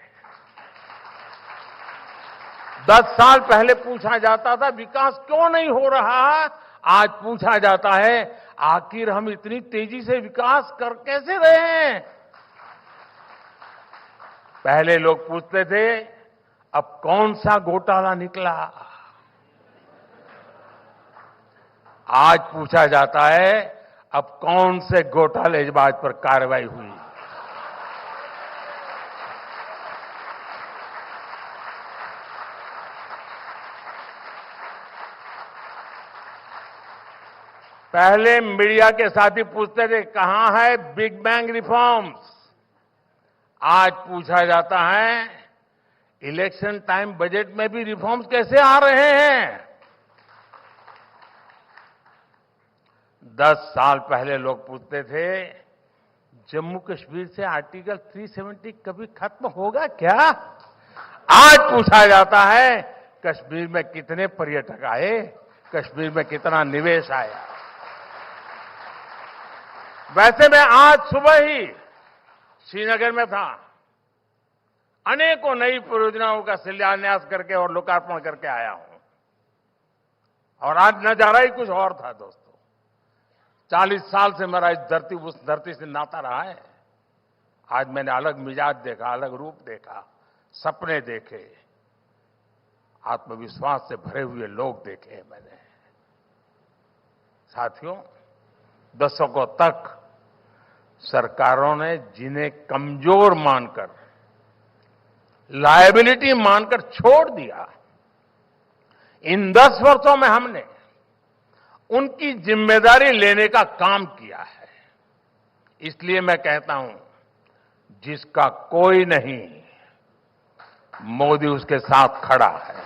10 साल पहले पूछा जाता था विकास क्यों नहीं हो रहा, आज पूछा जाता है आखिर हम इतनी तेजी से विकास कर कैसे रहे हैं। पहले लोग पूछते थे अब कौन सा घोटाला निकला, आज पूछा जाता है अब कौन से घोटालेबाज पर कार्रवाई हुई। पहले मीडिया के साथी पूछते थे कहां है बिग बैंग रिफॉर्म्स, आज पूछा जाता है इलेक्शन टाइम बजट में भी रिफॉर्म्स कैसे आ रहे हैं। 10 साल पहले लोग पूछते थे जम्मू कश्मीर से आर्टिकल 370 कभी खत्म होगा क्या। आज पूछा जाता है कश्मीर में कितने पर्यटक आए, कश्मीर में कितना निवेश आया। वैसे मैं आज सुबह ही श्रीनगर में था, अनेकों नई परियोजनाओं का शिलान्यास करके और लोकार्पण करके आया हूं। और आज नजारा ही कुछ और था दोस्तों। 40 साल से मेरा उस धरती से नाता रहा है। आज मैंने अलग मिजाज देखा, अलग रूप देखा, सपने देखे, आत्मविश्वास से भरे हुए लोग देखे मैंने। साथियों, दशकों तक सरकारों ने जिन्हें कमजोर मानकर, लायबिलिटी मानकर छोड़ दिया, इन 10 वर्षों में हमने उनकी जिम्मेदारी लेने का काम किया है। इसलिए मैं कहता हूं जिसका कोई नहीं, मोदी उसके साथ खड़ा है।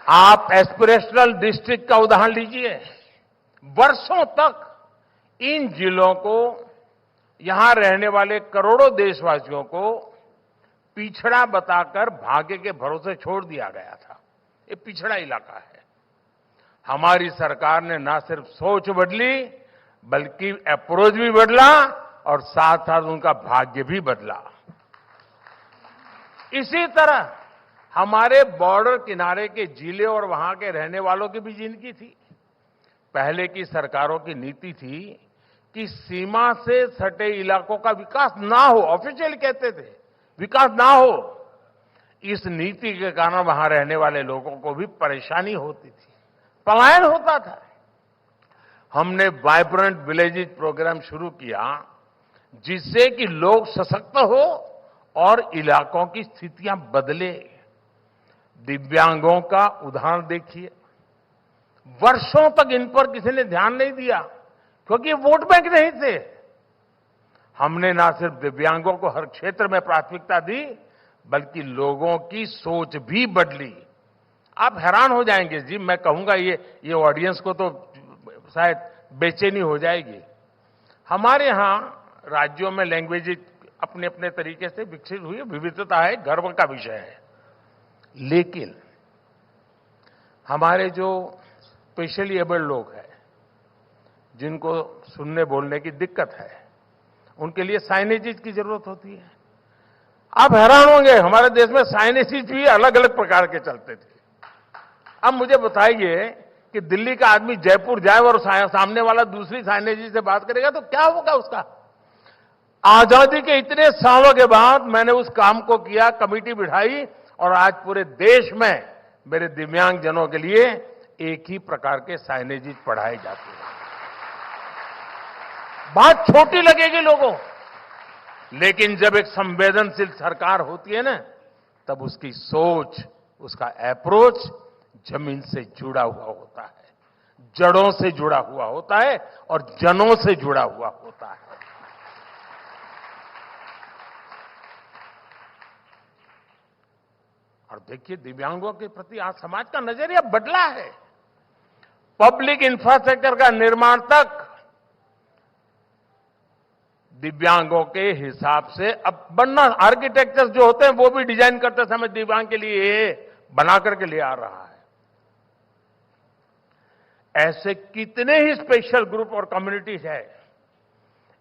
आप एस्पिरेशनल डिस्ट्रिक्ट का उदाहरण लीजिए। वर्षों तक इन जिलों को, यहां रहने वाले करोड़ों देशवासियों को पिछड़ा बताकर भाग्य के भरोसे छोड़ दिया गया था। ये पिछड़ा इलाका है। हमारी सरकार ने न सिर्फ सोच बदली बल्कि अप्रोच भी बदला और साथ साथ उनका भाग्य भी बदला। इसी तरह हमारे बॉर्डर किनारे के जिले और वहां के रहने वालों की भी जिंदगी थी। पहले की सरकारों की नीति थी कि सीमा से सटे इलाकों का विकास ना हो, ऑफिशियल कहते थे विकास ना हो। इस नीति के कारण वहां रहने वाले लोगों को भी परेशानी होती थी, पलायन होता था। हमने वाइब्रेंट विलेजेस प्रोग्राम शुरू किया जिससे कि लोग सशक्त हो और इलाकों की स्थितियां बदले। दिव्यांगों का उदाहरण देखिए, वर्षों तक इन पर किसी ने ध्यान नहीं दिया क्योंकि वोट बैंक नहीं थे। हमने ना सिर्फ दिव्यांगों को हर क्षेत्र में प्राथमिकता दी बल्कि लोगों की सोच भी बदली। आप हैरान हो जाएंगे जी, मैं कहूंगा ये ऑडियंस को तो शायद बेचैनी हो जाएगी। हमारे यहां राज्यों में लैंग्वेज अपने अपने तरीके से विकसित हुई, विविधता है, गर्व का विषय है। लेकिन हमारे जो स्पेशली एबल्ड लोग हैं, जिनको सुनने बोलने की दिक्कत है, उनके लिए साइनेजेस की जरूरत होती है। आप हैरान होंगे, हमारे देश में साइनेजेस भी अलग अलग प्रकार के चलते थे। अब मुझे बताइए कि दिल्ली का आदमी जयपुर जाए और सामने वाला दूसरी साइनेजेस से बात करेगा तो क्या होगा उसका। आजादी के इतने सालों के बाद मैंने उस काम को किया, कमेटी बिठाई और आज पूरे देश में मेरे दिव्यांग जनों के लिए एक ही प्रकार के साइनेजेस पढ़ाए जाते हैं। बात छोटी लगेगी लोगों, लेकिन जब एक संवेदनशील सरकार होती है ना, तब उसकी सोच, उसका अप्रोच जमीन से जुड़ा हुआ होता है, जड़ों से जुड़ा हुआ होता है और जनों से जुड़ा हुआ होता है। और देखिए, दिव्यांगों के प्रति आज समाज का नजरिया बदला है। पब्लिक इंफ्रास्ट्रक्चर का निर्माण तक दिव्यांगों के हिसाब से अब बनना, आर्किटेक्चर जो होते हैं वो भी डिजाइन करते समय दिव्यांग के लिए बना करके ले आ रहा है। ऐसे कितने ही स्पेशल ग्रुप और कम्युनिटीज है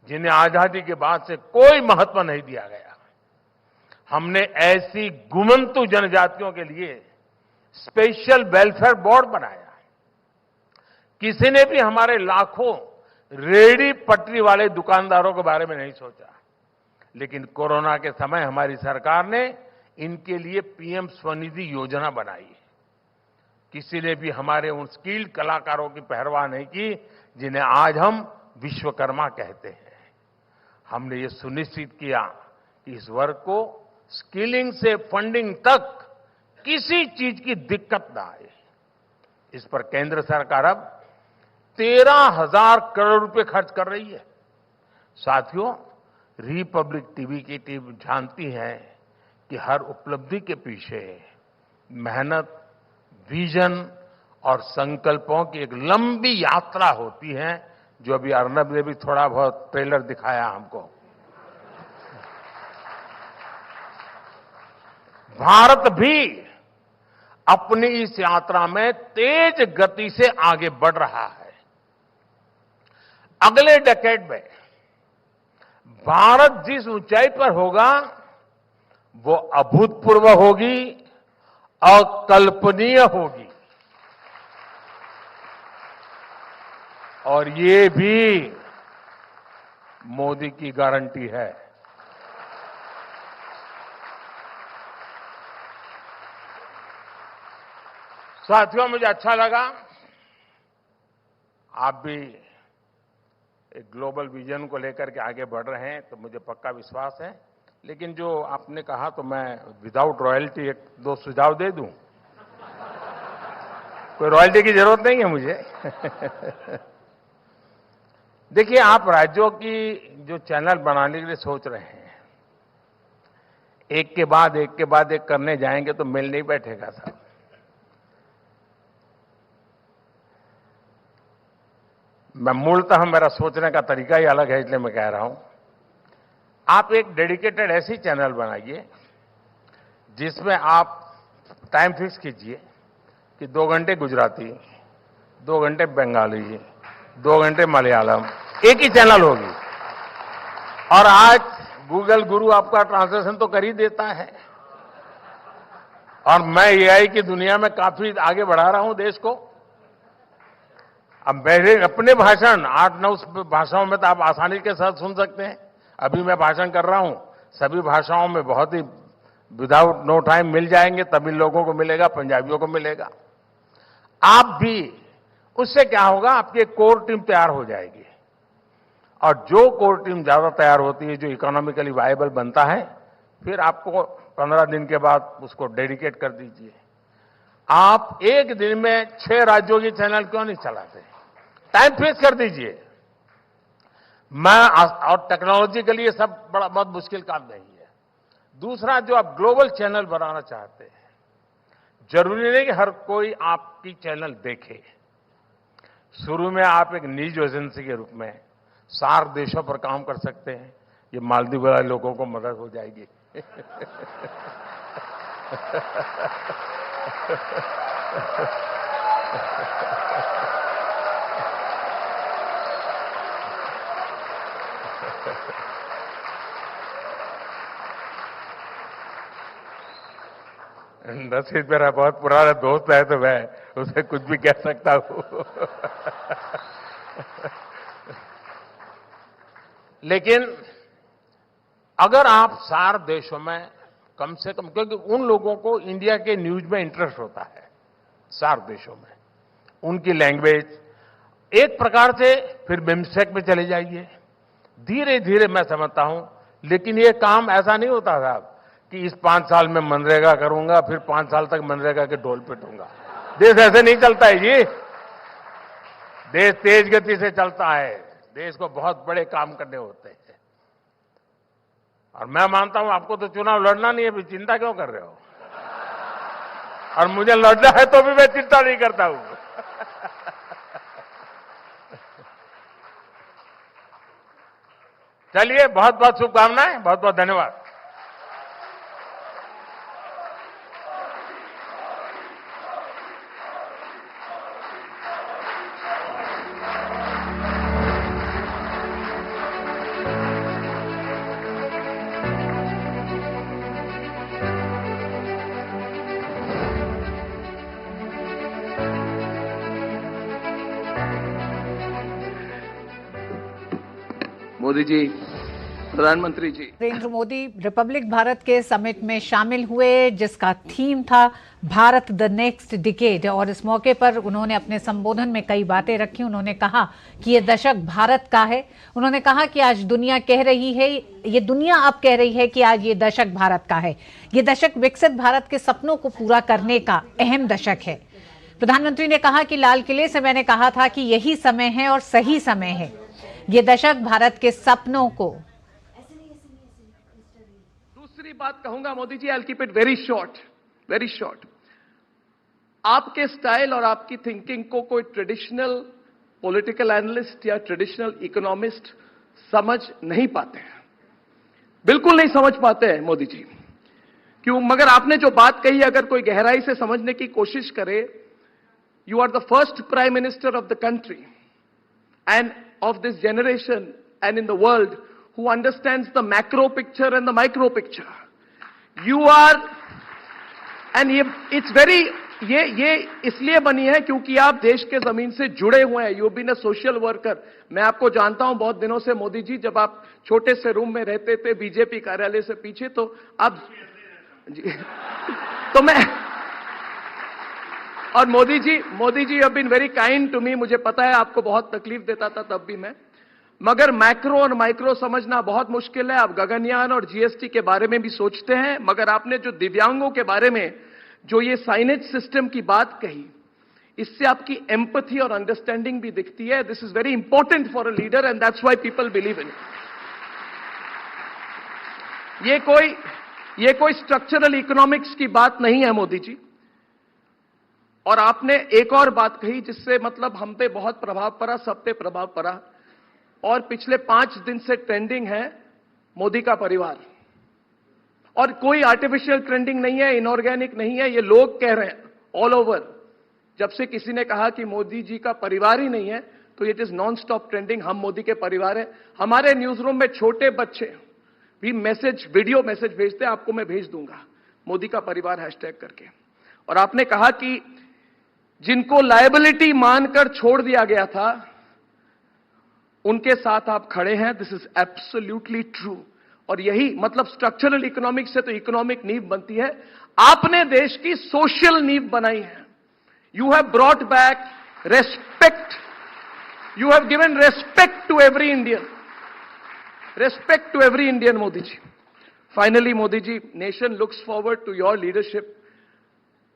जिन्हें आजादी के बाद से कोई महत्व नहीं दिया गया। हमने ऐसी गुमंतु जनजातियों के लिए स्पेशल वेलफेयर बोर्ड बनाया। किसी ने भी हमारे लाखों रेडी पटरी वाले दुकानदारों के बारे में नहीं सोचा, लेकिन कोरोना के समय हमारी सरकार ने इनके लिए पीएम स्वनिधि योजना बनाई। किसी ने भी हमारे उन स्किल्ड कलाकारों की परवाह नहीं की जिन्हें आज हम विश्वकर्मा कहते हैं। हमने ये सुनिश्चित किया कि इस वर्ग को स्किलिंग से फंडिंग तक किसी चीज की दिक्कत ना आए। इस पर केंद्र सरकार अब 13,000 करोड़ रुपए खर्च कर रही है। साथियों, रिपब्लिक टीवी की टीम जानती है कि हर उपलब्धि के पीछे मेहनत, विजन और संकल्पों की एक लंबी यात्रा होती है, जो अभी अर्नब ने भी थोड़ा बहुत ट्रेलर दिखाया हमको। भारत भी अपनी इस यात्रा में तेज गति से आगे बढ़ रहा है। अगले डेकेड में भारत जिस ऊंचाई पर होगा वो अभूतपूर्व होगी, अकल्पनीय होगी। और ये भी मोदी की गारंटी है। साथियों, मुझे अच्छा लगा आप भी एक ग्लोबल विजन को लेकर के आगे बढ़ रहे हैं, तो मुझे पक्का विश्वास है। लेकिन जो आपने कहा तो मैं विदाउट रॉयल्टी एक दो सुझाव दे दूं। कोई रॉयल्टी की जरूरत नहीं है मुझे। देखिए, आप राज्यों की जो चैनल बनाने के लिए सोच रहे हैं, एक के बाद एक करने जाएंगे तो मिल नहीं बैठेगा साहब। मैं मूलतः मेरा सोचने का तरीका ही अलग है, इसलिए मैं कह रहा हूं, आप एक डेडिकेटेड ऐसी चैनल बनाइए जिसमें आप टाइम फिक्स कीजिए कि 2 घंटे गुजराती, 2 घंटे बंगाली, 2 घंटे मलयालम, एक ही चैनल होगी। और आज गूगल गुरु आपका ट्रांसलेशन तो कर ही देता है। और मैं एआई की दुनिया में काफी आगे बढ़ा रहा हूं देश को। अब मेरे अपने भाषण 8-9 भाषाओं में तो आप आसानी के साथ सुन सकते हैं। अभी मैं भाषण कर रहा हूं, सभी भाषाओं में बहुत ही विदाउट नो टाइम मिल जाएंगे। तमिल लोगों को मिलेगा, पंजाबियों को मिलेगा। आप भी, उससे क्या होगा, आपकी एक कोर टीम तैयार हो जाएगी। और जो कोर टीम ज्यादा तैयार होती है, जो इकोनॉमिकली वायबल बनता है, फिर आपको 15 दिन के बाद उसको डेडिकेट कर दीजिए। आप एक दिन में 6 राज्यों की चैनल क्यों नहीं चलाते? टाइम फिक्स कर दीजिए। और टेक्नोलॉजिकली ये सब बहुत मुश्किल काम नहीं है। दूसरा, जो आप ग्लोबल चैनल बनाना चाहते हैं, जरूरी नहीं कि हर कोई आपकी चैनल देखे। शुरू में आप एक न्यूज एजेंसी के रूप में 4 देशों पर काम कर सकते हैं। ये मालदीव वाले लोगों को मदद हो जाएगी। नसीब मेरा बहुत पुराना दोस्त है, तो मैं उसे कुछ भी कह सकता हूं। लेकिन अगर आप 4 देशों में कम से कम, क्योंकि उन लोगों को इंडिया के न्यूज में इंटरेस्ट होता है 4 देशों में, उनकी लैंग्वेज एक प्रकार से, फिर बिम्स्टेक में चले जाइए। धीरे धीरे मैं समझता हूं, लेकिन ये काम ऐसा नहीं होता साहब कि इस 5 साल में मनरेगा करूंगा, फिर 5 साल तक मनरेगा के ढोल पिटूंगा। देश ऐसे नहीं चलता है जी। देश तेज गति से चलता है। देश को बहुत बड़े काम करने होते हैं। और मैं मानता हूं आपको तो चुनाव लड़ना नहीं है, फिर चिंता क्यों कर रहे हो? और मुझे लड़ना है तो भी मैं चिंता नहीं करता हूं। चलिए, बहुत बहुत शुभकामनाएं, बहुत बहुत धन्यवाद। मोदी जी, प्रधानमंत्री जी। नरेंद्र मोदी रिपब्लिक भारत के समिट में शामिल हुए, जिसका थीम था भारत द नेक्स्ट डिकेड। और इस मौके पर उन्होंने अपने संबोधन में कई बातें रखी। उन्होंने कहा कि ये दशक भारत का है। उन्होंने कहा कि आज दुनिया कह रही है, ये दुनिया अब कह रही है कि आज ये दशक भारत का है। ये दशक विकसित भारत के सपनों को पूरा करने का अहम दशक है। प्रधानमंत्री ने कहा कि लाल किले से मैंने कहा था कि यही समय है और सही समय है। ये दशक भारत के सपनों को। दूसरी बात कहूंगा Modi ji, I will keep it very short, very short. आपके स्टाइल और आपकी थिंकिंग को कोई ट्रेडिशनल पॉलिटिकल एनालिस्ट या ट्रेडिशनल इकोनॉमिस्ट समझ नहीं पाते हैं, बिल्कुल नहीं समझ पाते हैं मोदी जी। क्यों? मगर आपने जो बात कही, अगर कोई गहराई से समझने की कोशिश करे, you are the first prime minister of the country and of this generation and in the world who understands the macro picture and the micro picture. You are, and it's very, ये इसलिए बनी है क्योंकि आप देश के जमीन से जुड़े हुए हैं। You been a social worker. मैं आपको जानता हूं बहुत दिनों से मोदी जी, जब आप छोटे से रूम में रहते थे बीजेपी कार्यालय से पीछे, तो अब तो मैं, और Modi ji have been very kind to me. मुझे पता है आपको बहुत तकलीफ देता था तब भी मैं, मगर मैक्रो और माइक्रो समझना बहुत मुश्किल है। आप गगनयान और जीएसटी के बारे में भी सोचते हैं, मगर आपने जो दिव्यांगों के बारे में जो ये साइनेज सिस्टम की बात कही, इससे आपकी एम्पैथी और अंडरस्टैंडिंग भी दिखती है। This is very important for a leader and that's why people believe in. ये कोई स्ट्रक्चरल इकोनॉमिक्स की बात नहीं है मोदी जी। और आपने एक और बात कही जिससे मतलब हम पे बहुत प्रभाव पड़ा, सब पे प्रभाव पड़ा, और पिछले 5 दिन से ट्रेंडिंग है मोदी का परिवार। और कोई आर्टिफिशियल ट्रेंडिंग नहीं है, इनऑर्गेनिक नहीं है, ये लोग कह रहे हैं ऑल ओवर। जब से किसी ने कहा कि मोदी जी का परिवार ही नहीं है, तो it is non stop trending, हम मोदी के परिवार हैं। हमारे न्यूज रूम में छोटे बच्चे भी मैसेज, वीडियो मैसेज भेजते हैं, आपको मैं भेज दूंगा, मोदी का परिवार हैशटैग करके। और आपने कहा कि जिनको लायबिलिटी मानकर छोड़ दिया गया था, उनके साथ आप खड़े हैं। This is absolutely true. और यही मतलब स्ट्रक्चरल इकोनॉमिक्स से तो इकोनॉमिक नींव बनती है। आपने देश की सोशल नींव बनाई है। You have brought back respect, you have given respect to every Indian, respect to every Indian, Modi ji. Finally Modi ji, nation looks forward to your leadership.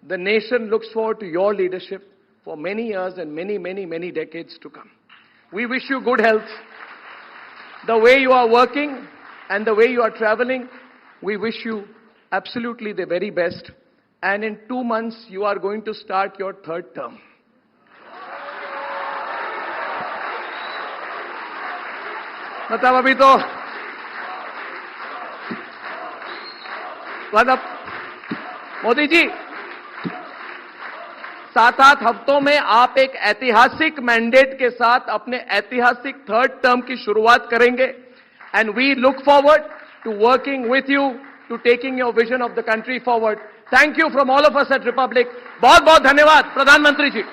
The nation looks forward to your leadership for many years and many decades to come. We wish you good health. The way you are working and the way you are traveling, we wish you absolutely the very best. And in 2 months, you are going to start your 3rd term. मतलब अभी तो मतलब मोदी जी 7-8 हफ्तों में आप एक ऐतिहासिक mandate के साथ अपने ऐतिहासिक 3rd टर्म की शुरुआत करेंगे। And we look forward to working with you to taking your vision of the country forward. Thank you from all of us at Republic. बहुत बहुत धन्यवाद प्रधानमंत्री जी।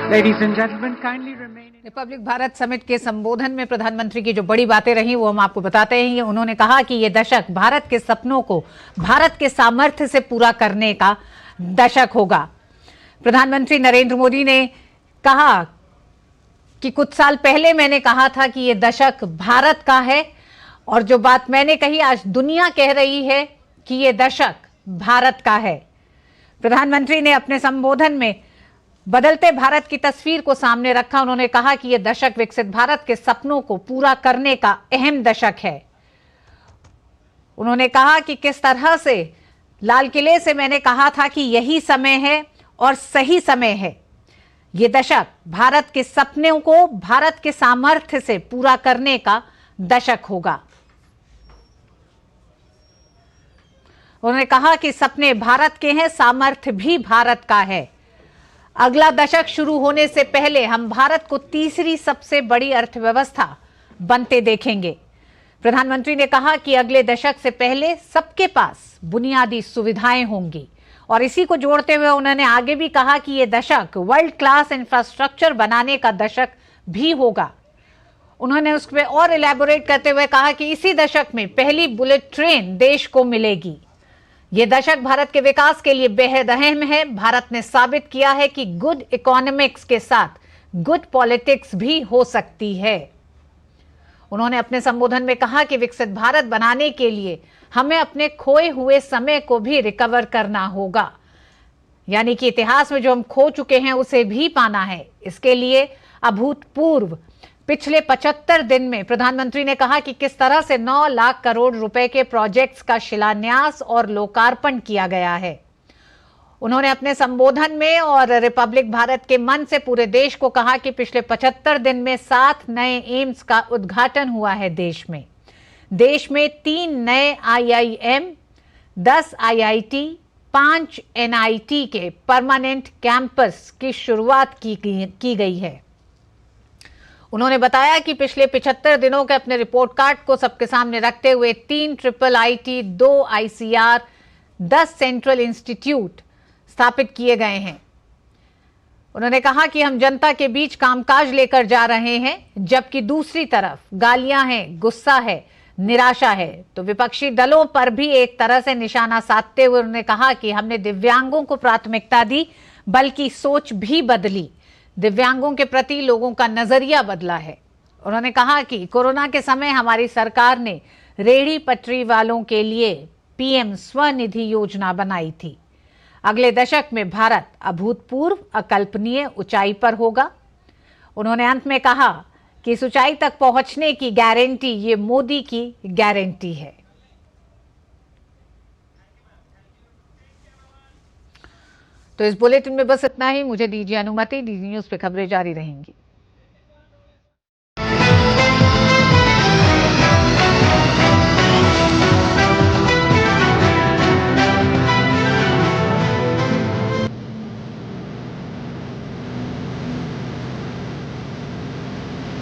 Ladies and gentlemen, kindly remain. Republic Bharat summit के संबोधन में प्रधानमंत्री की जो बड़ी बातें रही वो हम आपको बताते हैं। उन्होंने कहा कि ये दशक भारत के सपनों को भारत के सामर्थ्य से पूरा करने का दशक होगा। प्रधानमंत्री नरेंद्र मोदी ने कहा कि कुछ साल पहले मैंने कहा था कि ये दशक भारत का है, और जो बात मैंने कही आज दुनिया कह रही है कि ये दशक भारत का है। प्रधानमंत्री ने अपने संबोधन में बदलते भारत की तस्वीर को सामने रखा। उन्होंने कहा कि यह दशक विकसित भारत के सपनों को पूरा करने का अहम दशक है। उन्होंने कहा कि किस तरह से लाल किले से मैंने कहा था कि यही समय है और सही समय है। यह दशक भारत के सपनों को भारत के सामर्थ्य से पूरा करने का दशक होगा। उन्होंने कहा कि सपने भारत के हैं, सामर्थ्य भी भारत का है। अगला दशक शुरू होने से पहले हम भारत को तीसरी सबसे बड़ी अर्थव्यवस्था बनते देखेंगे। प्रधानमंत्री ने कहा कि अगले दशक से पहले सबके पास बुनियादी सुविधाएं होंगी, और इसी को जोड़ते हुए उन्होंने आगे भी कहा कि यह दशक वर्ल्ड क्लास इंफ्रास्ट्रक्चर बनाने का दशक भी होगा। उन्होंने उस पर और इलैबोरेट करते हुए कहा कि इसी दशक में पहली बुलेट ट्रेन देश को मिलेगी। यह दशक भारत के विकास के लिए बेहद अहम है। भारत ने साबित किया है कि गुड इकोनॉमिक्स के साथ गुड पॉलिटिक्स भी हो सकती है। उन्होंने अपने संबोधन में कहा कि विकसित भारत बनाने के लिए हमें अपने खोए हुए समय को भी रिकवर करना होगा, यानी कि इतिहास में जो हम खो चुके हैं उसे भी पाना है। इसके लिए अभूतपूर्व पिछले 75 दिन में प्रधानमंत्री ने कहा कि किस तरह से 9 लाख करोड़ रुपए के प्रोजेक्ट्स का शिलान्यास और लोकार्पण किया गया है। उन्होंने अपने संबोधन में और रिपब्लिक भारत के मन से पूरे देश को कहा कि पिछले 75 दिन में 7 नए एम्स का उद्घाटन हुआ है। देश में 3 नए IIM, 10 IIT, 5 NIT के परमानेंट कैंपस की शुरुआत की गई है। उन्होंने बताया कि पिछले 75 दिनों के अपने रिपोर्ट कार्ड को सबके सामने रखते हुए 3 IIIT, 2 ICR, 10 सेंट्रल इंस्टीट्यूट स्थापित किए गए हैं। उन्होंने कहा कि हम जनता के बीच कामकाज लेकर जा रहे हैं, जबकि दूसरी तरफ गालियां हैं, गुस्सा है, निराशा है। तो विपक्षी दलों पर भी एक तरह से निशाना साधते हुए उन्होंने कहा कि हमने दिव्यांगों को प्राथमिकता दी, बल्कि सोच भी बदली। दिव्यांगों के प्रति लोगों का नजरिया बदला है। उन्होंने कहा कि कोरोना के समय हमारी सरकार ने रेहड़ी पटरी वालों के लिए PM स्वनिधि योजना बनाई थी। अगले दशक में भारत अभूतपूर्व अकल्पनीय ऊंचाई पर होगा। उन्होंने अंत में कहा कि इस ऊंचाई तक पहुंचने की गारंटी ये मोदी की गारंटी है। तो इस बुलेटिन में बस इतना ही। मुझे दीजिए अनुमति। DD न्यूज पे खबरें जारी रहेंगी।